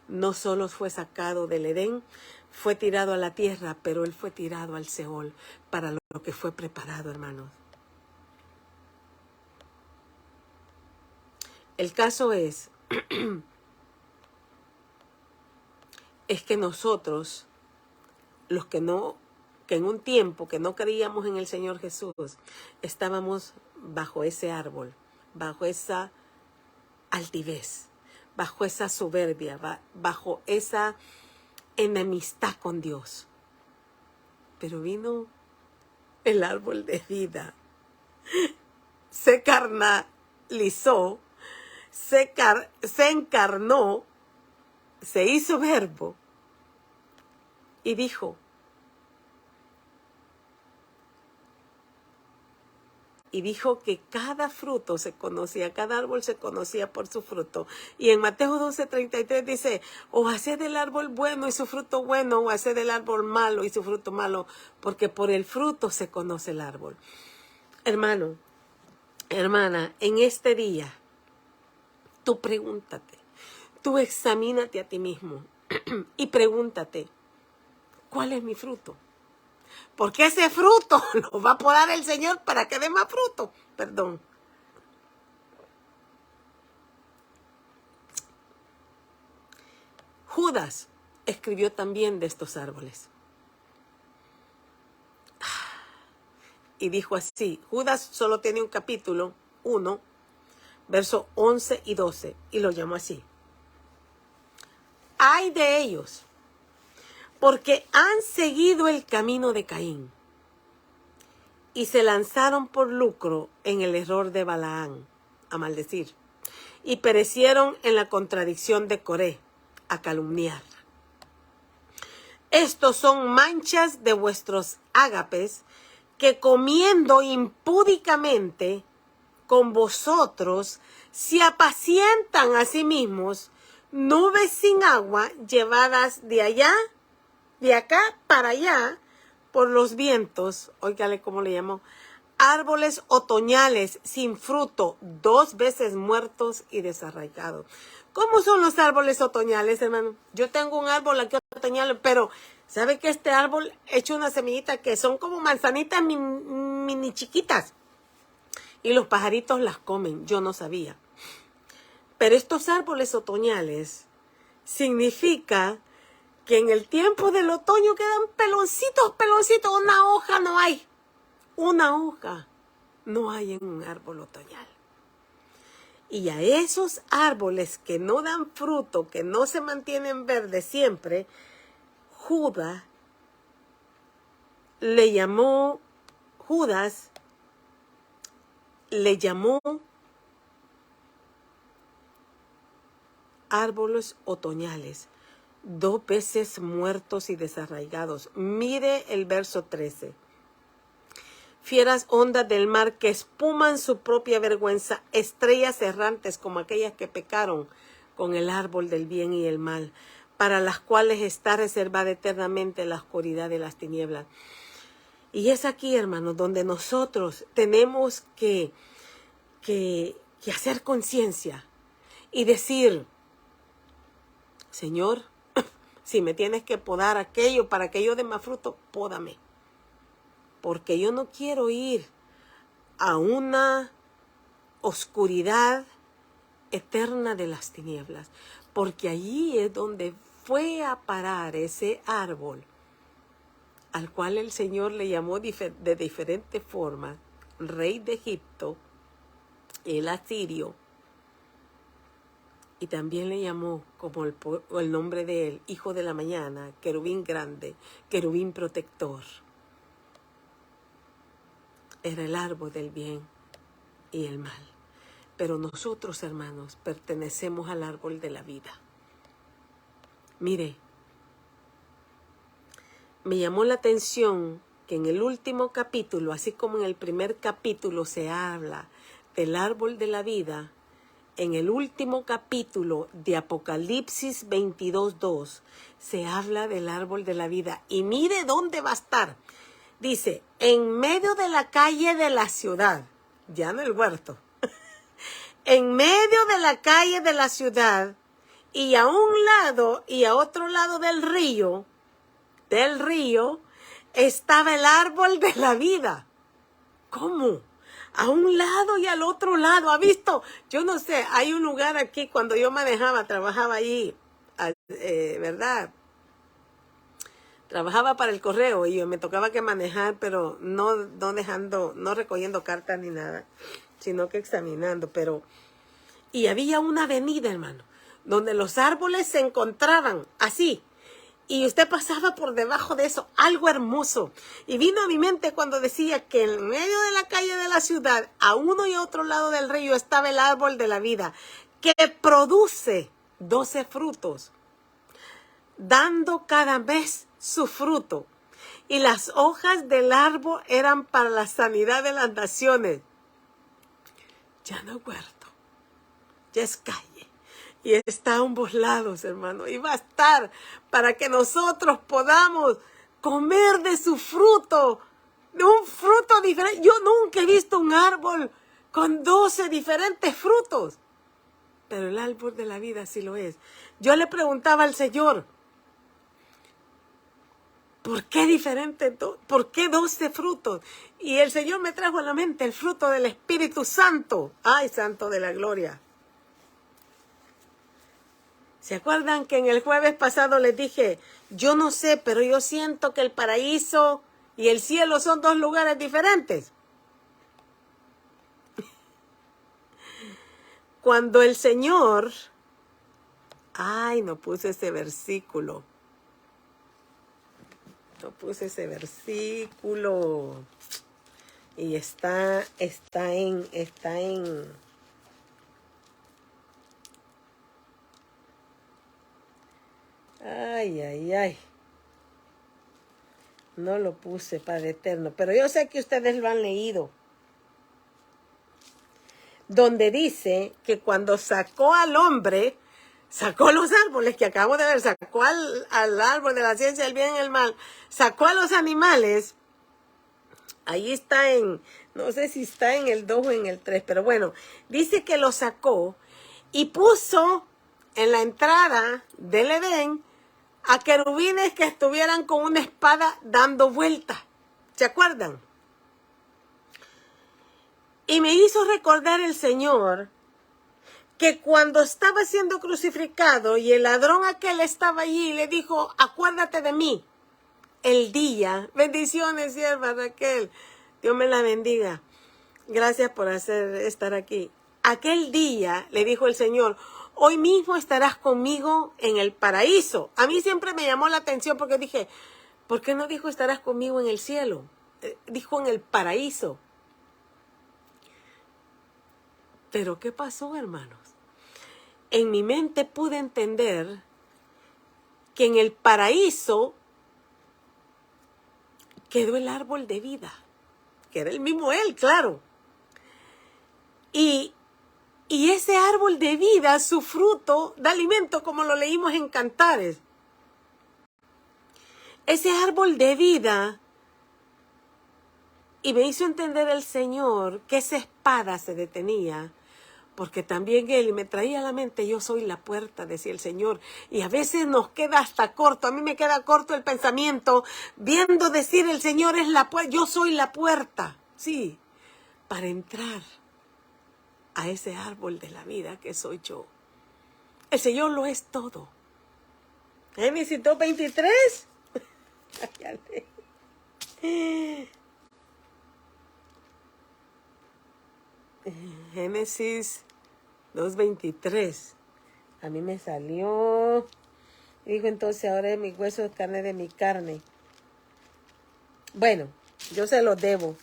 No solo fue sacado del Edén, fue tirado a la tierra, pero él fue tirado al Seol para lo que fue preparado, hermanos. El caso es que nosotros, los que en un tiempo que no creíamos en el Señor Jesús, estábamos bajo ese árbol, bajo esa altivez, bajo esa soberbia, bajo esa enemistad con Dios. Pero vino el árbol de vida, se carnalizó, se encarnó, se hizo verbo y dijo, Y dijo que cada fruto se conocía, cada árbol se conocía por su fruto. Y en Mateo 12:33 dice, o haced del árbol bueno y su fruto bueno, o haced del árbol malo y su fruto malo, porque por el fruto se conoce el árbol. Hermano, hermana, en este día, tú pregúntate, tú examínate a ti mismo y pregúntate, ¿cuál es mi fruto? Porque ese fruto lo va a podar el Señor para que dé más fruto. Perdón. Judas escribió también de estos árboles. Y dijo así, Judas solo tiene un capítulo, 1, versos 11 y 12, y lo llamó así. Ay de ellos, porque han seguido el camino de Caín y se lanzaron por lucro en el error de Balaán, a maldecir, y perecieron en la contradicción de Coré, a calumniar. Estos son manchas de vuestros ágapes, que comiendo impúdicamente con vosotros se apacientan a sí mismos, nubes sin agua llevadas de allá, de acá para allá, por los vientos. Óigale cómo le llamó. Árboles otoñales sin fruto, 2 veces muertos y desarraigados. ¿Cómo son los árboles otoñales, hermano? Yo tengo un árbol aquí otoñal, pero ¿sabe que este árbol echa una semillita que son como manzanitas mini chiquitas? Y los pajaritos las comen, yo no sabía. Pero estos árboles otoñales significa que en el tiempo del otoño quedan peloncitos, una hoja no hay. Una hoja no hay en un árbol otoñal. Y a esos árboles que no dan fruto, que no se mantienen verdes siempre, Judas le llamó árboles otoñales, 2 veces muertos y desarraigados. Mire el verso 13. Fieras ondas del mar que espuman su propia vergüenza, estrellas errantes como aquellas que pecaron con el árbol del bien y el mal, para las cuales está reservada eternamente la oscuridad de las tinieblas. Y es aquí, hermanos, donde nosotros tenemos que hacer conciencia y decir, Señor, si me tienes que podar aquello para que yo dé más fruto, pódame. Porque yo no quiero ir a una oscuridad eterna de las tinieblas. Porque allí es donde fue a parar ese árbol, al cual el Señor le llamó de diferente forma, rey de Egipto, el asirio, y también le llamó como el nombre de él, hijo de la mañana, querubín grande, querubín protector. Era el árbol del bien y el mal. Pero nosotros, hermanos, pertenecemos al árbol de la vida. Mire, me llamó la atención que en el último capítulo, así como en el primer capítulo se habla del árbol de la vida, en el último capítulo de Apocalipsis 22:2 se habla del árbol de la vida. Y mire dónde va a estar. Dice, en medio de la calle de la ciudad, ya no el huerto, en medio de la calle de la ciudad, y a un lado y a otro lado del río, estaba el árbol de la vida. ¿Cómo? A un lado y al otro lado. ¿Ha visto? Yo no sé, hay un lugar aquí, cuando yo manejaba, trabajaba allí, ¿verdad? Trabajaba para el correo y me tocaba que manejar, pero no recogiendo cartas ni nada, sino que examinando. Y había una avenida, hermano, donde los árboles se encontraban así. Y usted pasaba por debajo de eso, algo hermoso. Y vino a mi mente cuando decía que en medio de la calle de la ciudad, a uno y otro lado del río, estaba el árbol de la vida, que produce 12 frutos, dando cada mes su fruto. Y las hojas del árbol eran para la sanidad de las naciones. ya no es huerto, ya es calle. Y está a ambos lados, hermano. Y va a estar para que nosotros podamos comer de su fruto, de un fruto diferente. Yo nunca he visto un árbol con 12 diferentes frutos. Pero el árbol de la vida sí lo es. Yo le preguntaba al Señor, ¿por qué diferente? ¿Por qué 12 frutos? Y el Señor me trajo a la mente el fruto del Espíritu Santo. ¡Ay, Santo de la Gloria! ¿Se acuerdan que en el jueves pasado les dije, yo no sé, pero yo siento que el paraíso y el cielo son dos lugares diferentes? Cuando el Señor... Ay, no puse ese versículo. No puse ese versículo. Y está en... Ay. No lo puse, Padre Eterno, pero yo sé que ustedes lo han leído. Donde dice que cuando sacó al hombre, sacó los árboles que acabo de ver, sacó al árbol de la ciencia del bien y el mal, sacó a los animales. Ahí está no sé si está en el 2 o en el 3, pero bueno, dice que lo sacó y puso en la entrada del Edén a querubines que estuvieran con una espada dando vueltas. ¿Se acuerdan? Y me hizo recordar el Señor que cuando estaba siendo crucificado y el ladrón aquel estaba allí, le dijo, acuérdate de mí. El día, bendiciones, sierva Raquel, Dios me la bendiga. Gracias por estar aquí. Aquel día, le dijo el Señor, hoy mismo estarás conmigo en el paraíso. A mí siempre me llamó la atención porque dije, ¿por qué no dijo estarás conmigo en el cielo? Dijo en el paraíso. Pero ¿qué pasó, hermanos? En mi mente pude entender que en el paraíso quedó el árbol de vida, que era el mismo Él, claro. Y ese árbol de vida, su fruto, da alimento, como lo leímos en Cantares. Ese árbol de vida, y me hizo entender el Señor que esa espada se detenía, porque también Él me traía a la mente, yo soy la puerta, decía el Señor, y a veces nos queda hasta corto, a mí me queda corto el pensamiento, viendo decir el Señor es la puerta, yo soy la puerta, sí, para entrar a ese árbol de la vida que soy yo. El Señor lo es todo. Génesis 2:23. Génesis 2:23. A mí me salió. Dijo entonces, ahora es mi hueso es carne de mi carne. Bueno, yo se lo debo.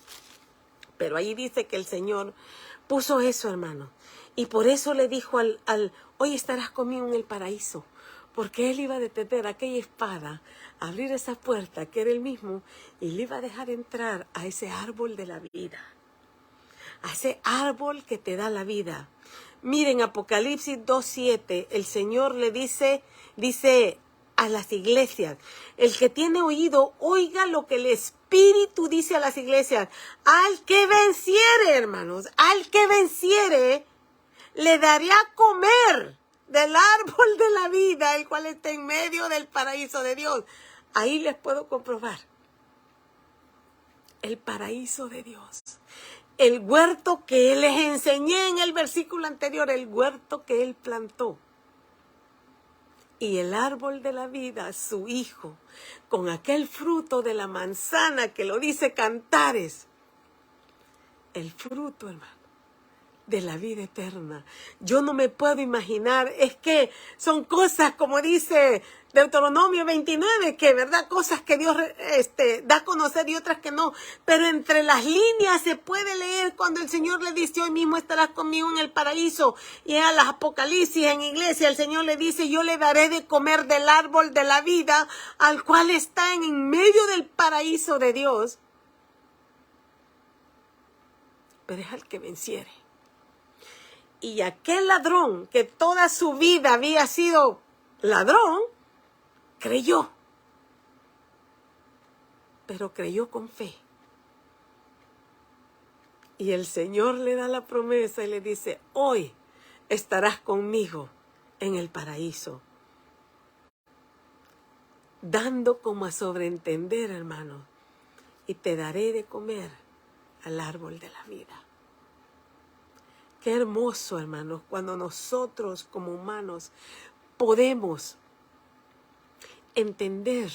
Pero ahí dice que el Señor puso eso, hermano. Y por eso le dijo hoy estarás conmigo en el paraíso. Porque Él iba a detener aquella espada, abrir esa puerta que era Él mismo, y le iba a dejar entrar a ese árbol de la vida. A ese árbol que te da la vida. Miren, Apocalipsis 2:7, el Señor le dice a las iglesias, el que tiene oído, oiga lo que el Espíritu dice a las iglesias. Al que venciere, hermanos, al que venciere, le daré a comer del árbol de la vida, el cual está en medio del paraíso de Dios. Ahí les puedo comprobar el paraíso de Dios. El huerto que les enseñé en el versículo anterior, el huerto que Él plantó. Y el árbol de la vida, su hijo, con aquel fruto de la manzana que lo dice Cantares. El fruto, hermano, de la vida eterna. Yo no me puedo imaginar, es que son cosas como dice Deuteronomio 29, que verdad, cosas que Dios da a conocer y otras que no, pero entre las líneas se puede leer cuando el Señor le dice, hoy mismo estarás conmigo en el paraíso, y en las Apocalipsis, en iglesia, el Señor le dice, yo le daré de comer del árbol de la vida, al cual está en medio del paraíso de Dios, pero es al que venciere. Y aquel ladrón que toda su vida había sido ladrón, creyó. Pero creyó con fe. Y el Señor le da la promesa y le dice, hoy estarás conmigo en el paraíso. Dando como a sobreentender, hermano, y te daré de comer al árbol de la vida. Qué hermoso, hermanos, cuando nosotros como humanos podemos entender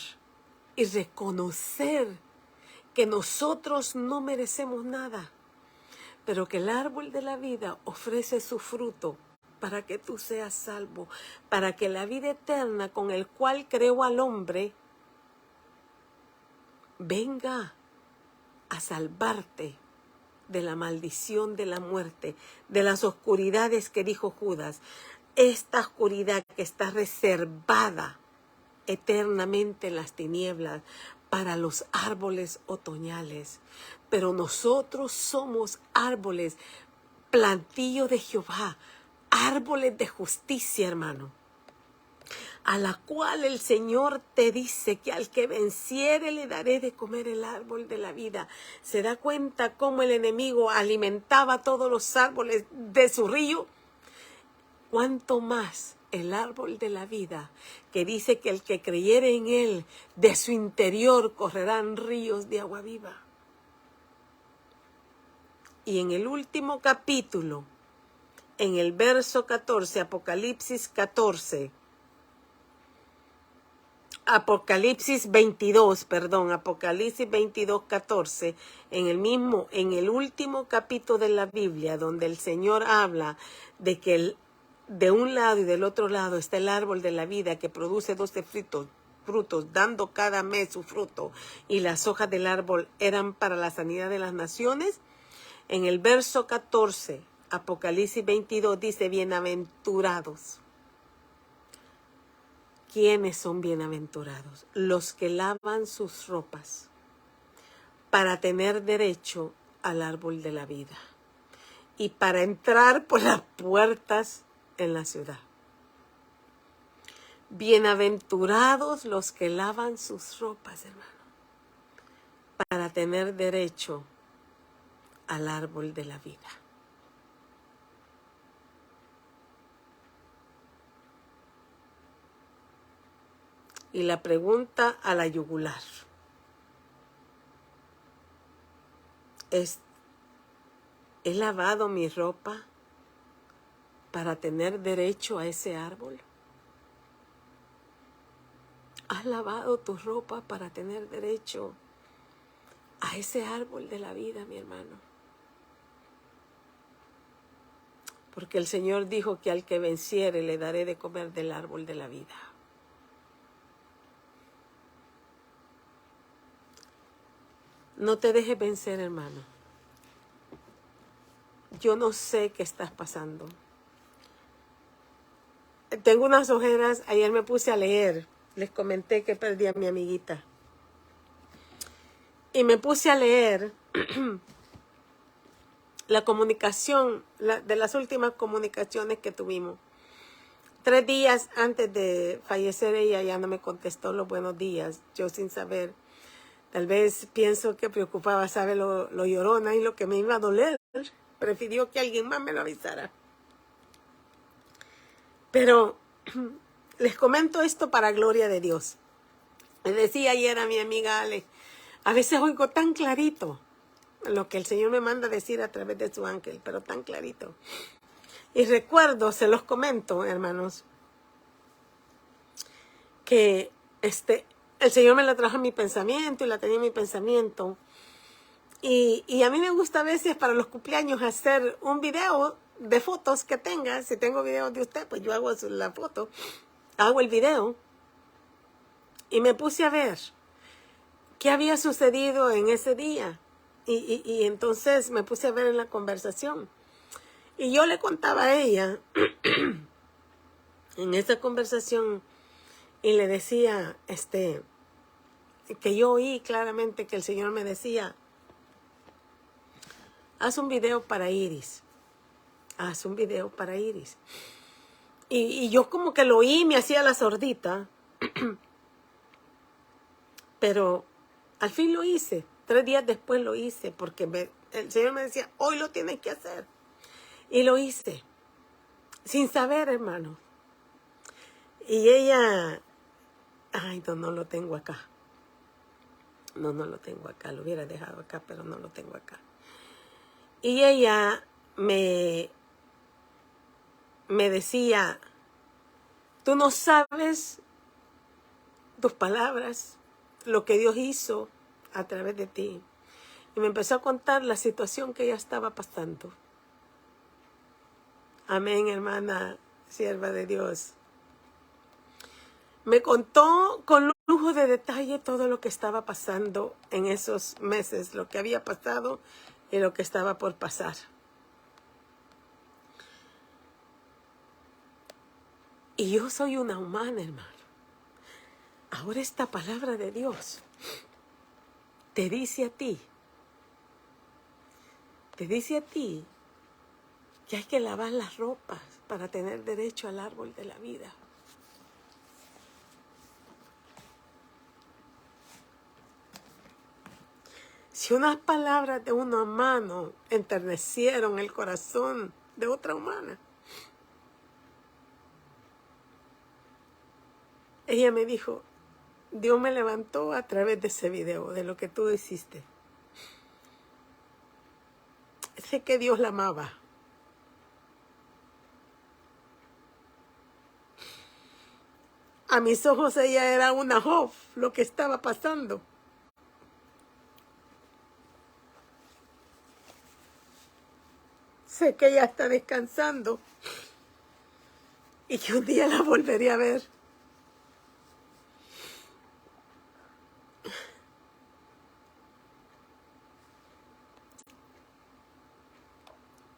y reconocer que nosotros no merecemos nada, pero que el árbol de la vida ofrece su fruto para que tú seas salvo, para que la vida eterna con el cual creó al hombre venga a salvarte de la maldición de la muerte, de las oscuridades que dijo Judas. Esta oscuridad que está reservada eternamente en las tinieblas para los árboles otoñales. Pero nosotros somos árboles, plantillo de Jehová, árboles de justicia, hermano, a la cual el Señor te dice que al que venciere le daré de comer el árbol de la vida. ¿Se da cuenta cómo el enemigo alimentaba todos los árboles de su río? ¿Cuánto más el árbol de la vida, que dice que el que creyere en él, de su interior correrán ríos de agua viva? Y en el último capítulo, en el verso 14, Apocalipsis 14, Apocalipsis 22, 14, en el último capítulo de la Biblia, donde el Señor habla de que de un lado y del otro lado está el árbol de la vida que produce 12 frutos, dando cada mes su fruto, y las hojas del árbol eran para la sanidad de las naciones. En el verso 14, Apocalipsis 22 dice, bienaventurados. ¿Quiénes son bienaventurados? Los que lavan sus ropas para tener derecho al árbol de la vida y para entrar por las puertas en la ciudad. Bienaventurados los que lavan sus ropas, hermano, para tener derecho al árbol de la vida. Y la pregunta a la yugular es, ¿he lavado mi ropa para tener derecho a ese árbol? ¿Has lavado tu ropa para tener derecho a ese árbol de la vida, mi hermano? Porque el Señor dijo que al que venciere le daré de comer del árbol de la vida. No te dejes vencer, hermano. Yo no sé qué estás pasando. Tengo unas ojeras, ayer me puse a leer. Les comenté que perdí a mi amiguita. Y me puse a leer la comunicación, de las últimas comunicaciones que tuvimos. 3 días antes de fallecer ella ya no me contestó los buenos días, yo sin saber. Tal vez pienso que preocupaba, sabe lo llorona y lo que me iba a doler. Prefirió que alguien más me lo avisara. Pero les comento esto para gloria de Dios. Le decía ayer a mi amiga Ale, a veces oigo tan clarito lo que el Señor me manda decir a través de su ángel, pero tan clarito. Y recuerdo, se los comento, hermanos, que el Señor me la trajo a mi pensamiento y la tenía en mi pensamiento. Y a mí me gusta a veces para los cumpleaños hacer un video de fotos que tenga. Si tengo videos de usted, pues yo hago la foto, hago el video. Y me puse a ver qué había sucedido en ese día. Y entonces me puse a ver en la conversación. Y yo le contaba a ella en esa conversación y le decía que yo oí claramente que el Señor me decía, haz un video para Iris. haz un video para Iris. Y yo como que lo oí, me hacía la sordita, pero al fin lo hice. 3 días después lo hice, porque el Señor me decía, hoy lo tienes que hacer. Y lo hice, sin saber, hermano. Y ella, ay, no lo tengo acá. No lo tengo acá, lo hubiera dejado acá, pero no lo tengo acá. Y ella me decía, tú no sabes tus palabras, lo que Dios hizo a través de ti. Y me empezó a contar la situación que ella estaba pasando. Amén, hermana, sierva de Dios. Me contó con lujo de detalle todo lo que estaba pasando en esos meses, lo que había pasado y lo que estaba por pasar. Y yo soy una humana, hermano. Ahora esta palabra de Dios te dice a ti que hay que lavar las ropas para tener derecho al árbol de la vida. Si unas palabras de una humana enternecieron el corazón de otra humana, ella me dijo, Dios me levantó a través de ese video, de lo que tú hiciste. Sé que Dios la amaba. A mis ojos ella era una Job, lo que estaba pasando. Sé que ella está descansando y que un día la volveré a ver.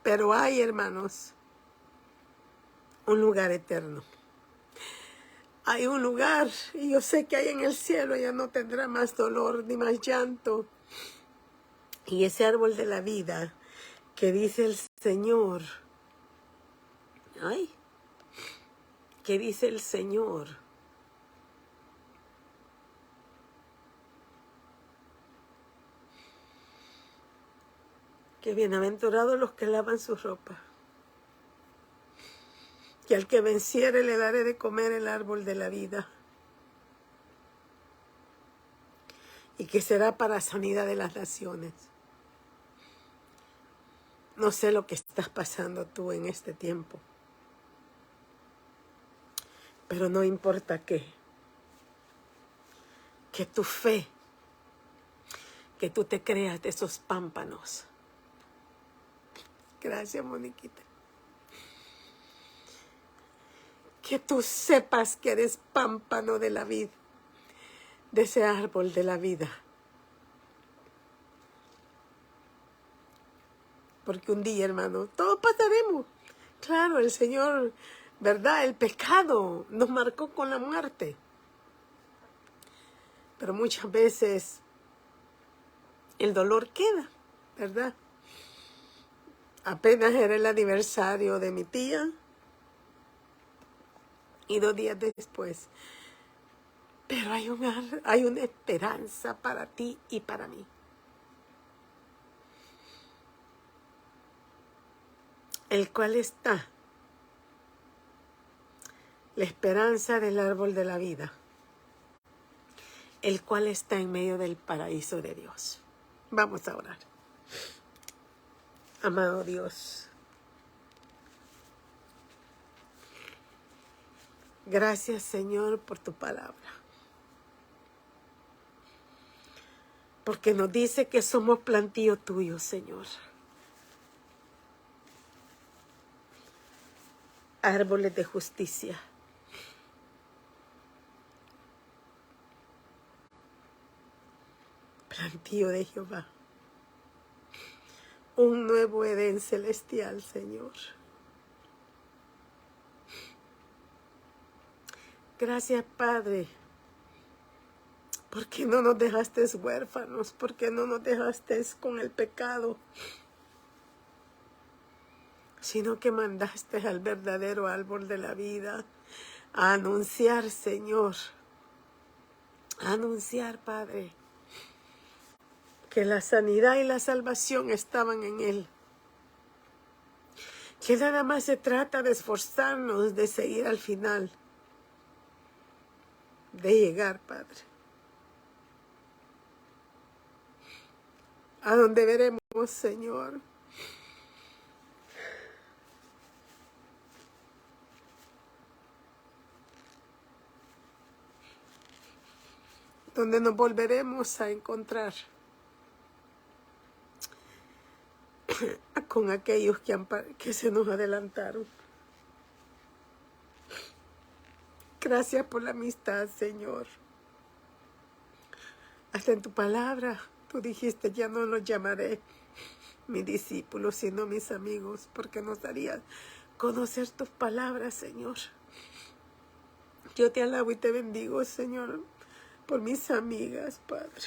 Pero hay, hermanos, un lugar eterno. Hay un lugar, y yo sé que hay en el cielo, ella no tendrá más dolor ni más llanto. Y ese árbol de la vida que dice el Señor, que dice el Señor, que bienaventurados los que lavan su ropa, que al que venciere le daré de comer el árbol de la vida, y que será para sanidad de las naciones. No sé lo que estás pasando tú en este tiempo, pero no importa que tu fe, que tú te creas de esos pámpanos. Gracias, Moniquita. Que tú sepas que eres pámpano de la vida, de ese árbol de la vida. Porque un día, hermano, todos pasaremos. Claro, el Señor, ¿verdad? El pecado nos marcó con la muerte. Pero muchas veces el dolor queda, ¿verdad? Apenas era el aniversario de mi tía y 2 días después. Pero hay una esperanza para ti y para mí. El cual está la esperanza del árbol de la vida, el cual está en medio del paraíso de Dios. Vamos a orar. Amado Dios, gracias, Señor, por tu palabra. Porque nos dice que somos plantío tuyo, Señor. Árboles de justicia. Plantío de Jehová. Un nuevo Edén celestial, Señor. Gracias, Padre, porque no nos dejaste huérfanos, porque no nos dejaste con el pecado. sino que mandaste al verdadero árbol de la vida a anunciar, Señor, a anunciar, Padre, que la sanidad y la salvación estaban en Él. Que nada más se trata de esforzarnos, de seguir al final, de llegar, Padre, a donde veremos, Señor, donde nos volveremos a encontrar con aquellos que se nos adelantaron. Gracias por la amistad, Señor. Hasta en tu palabra, tú dijiste, ya no los llamaré mis discípulos, sino mis amigos, porque nos haría conocer tus palabras, Señor. Yo te alabo y te bendigo, Señor, por mis amigas, Padre.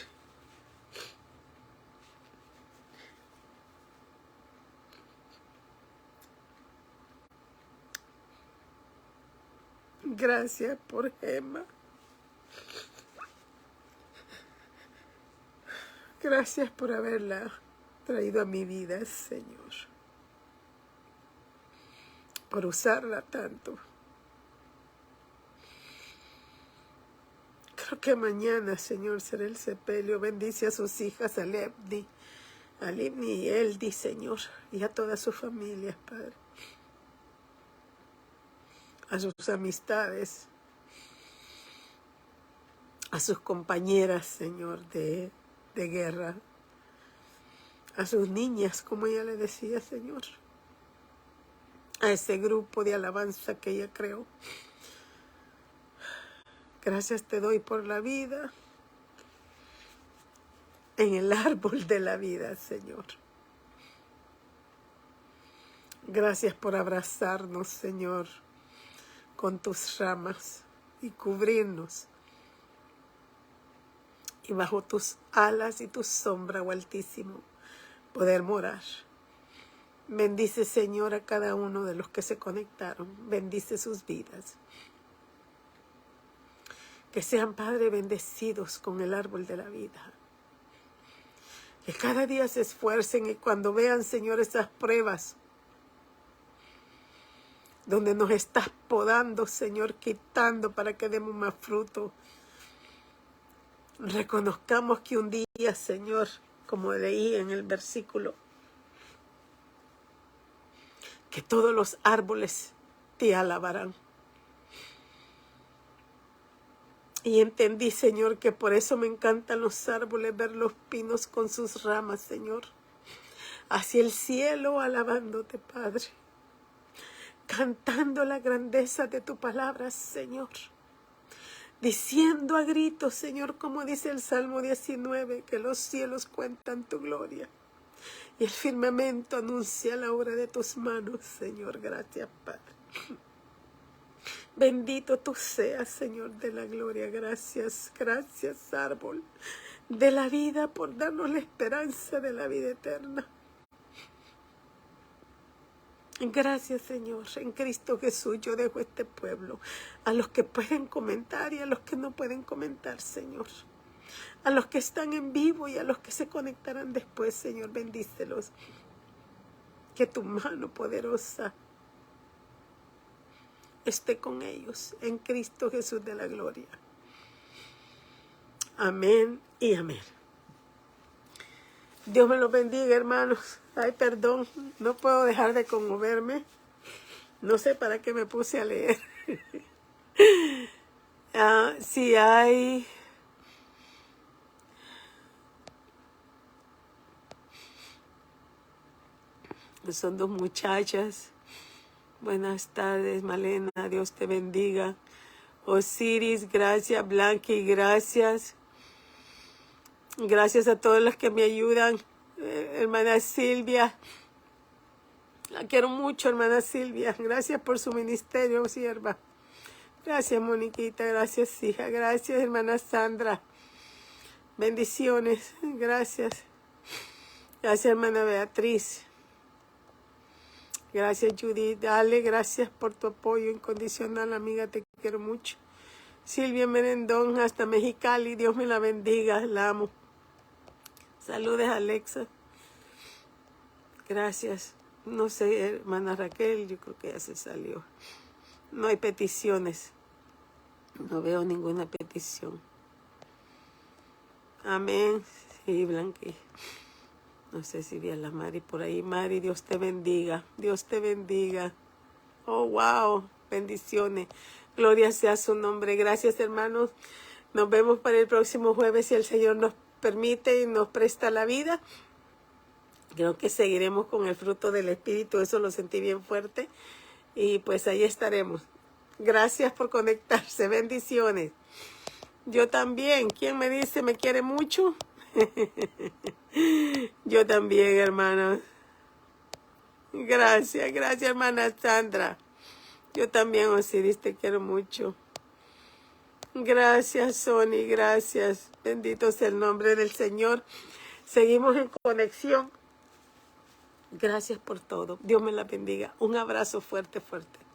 Gracias por Gemma. Gracias por haberla traído a mi vida, Señor. Por usarla tanto. Creo que mañana, Señor, será el sepelio. Bendice a sus hijas, a Libni y Eldi, Señor, y a toda su familia, Padre. A sus amistades, a sus compañeras, Señor, de guerra, a sus niñas, como ella le decía, Señor, a ese grupo de alabanza que ella creó. Gracias te doy por la vida en el árbol de la vida, Señor. Gracias por abrazarnos, Señor, con tus ramas y cubrirnos. Y bajo tus alas y tu sombra, oh Altísimo, poder morar. Bendice, Señor, a cada uno de los que se conectaron. Bendice sus vidas. Que sean, Padre, bendecidos con el árbol de la vida. Que cada día se esfuercen y cuando vean, Señor, esas pruebas donde nos estás podando, Señor, quitando para que demos más fruto, reconozcamos que un día, Señor, como leí en el versículo, que todos los árboles te alabarán. Y entendí, Señor, que por eso me encantan los árboles, ver los pinos con sus ramas, Señor, hacia el cielo alabándote, Padre, cantando la grandeza de tu palabra, Señor, diciendo a gritos, Señor, como dice el Salmo 19, que los cielos cuentan tu gloria y el firmamento anuncia la obra de tus manos, Señor. Gracias, Padre. Bendito tú seas, Señor de la gloria. Gracias, gracias, árbol de la vida, por darnos la esperanza de la vida eterna. Gracias, Señor. En Cristo Jesús yo dejo este pueblo. A los que pueden comentar y a los que no pueden comentar, Señor. A los que están en vivo y a los que se conectarán después, Señor, bendícelos. Que tu mano poderosa esté con ellos, en Cristo Jesús de la gloria. Amén y amén. Dios me los bendiga, hermanos. Ay, perdón, no puedo dejar de conmoverme. No sé para qué me puse a leer. Sí hay... Son dos muchachas. Buenas tardes, Malena. Dios te bendiga. Osiris, gracias. Blanqui, gracias. Gracias a todos los que me ayudan. Hermana Silvia. La quiero mucho, hermana Silvia. Gracias por su ministerio, sierva. Gracias, Moniquita. Gracias, hija. Gracias, hermana Sandra. Bendiciones. Gracias. Gracias, hermana Beatriz. Gracias, Judith. Dale, gracias por tu apoyo incondicional, amiga. Te quiero mucho. Silvia Merendón, hasta Mexicali. Dios me la bendiga. La amo. Saludes, Alexa. Gracias. No sé, hermana Raquel, yo creo que ya se salió. No hay peticiones. No veo ninguna petición. Amén. Sí, Blanqui. No sé si vi a la Mari por ahí. Mari, Dios te bendiga. Dios te bendiga. Oh, wow. Bendiciones. Gloria sea su nombre. Gracias, hermanos. Nos vemos para el próximo jueves si el Señor nos permite y nos presta la vida. Creo que seguiremos con el fruto del Espíritu. Eso lo sentí bien fuerte. Y pues ahí estaremos. Gracias por conectarse. Bendiciones. Yo también. ¿Quién me dice me quiere mucho? Yo también, hermanos. Gracias, gracias, hermana Sandra. Yo también, Osiris, te quiero mucho. Gracias, Sony, gracias. Bendito sea el nombre del Señor. Seguimos en conexión. Gracias por todo. Dios me la bendiga. Un abrazo fuerte, fuerte.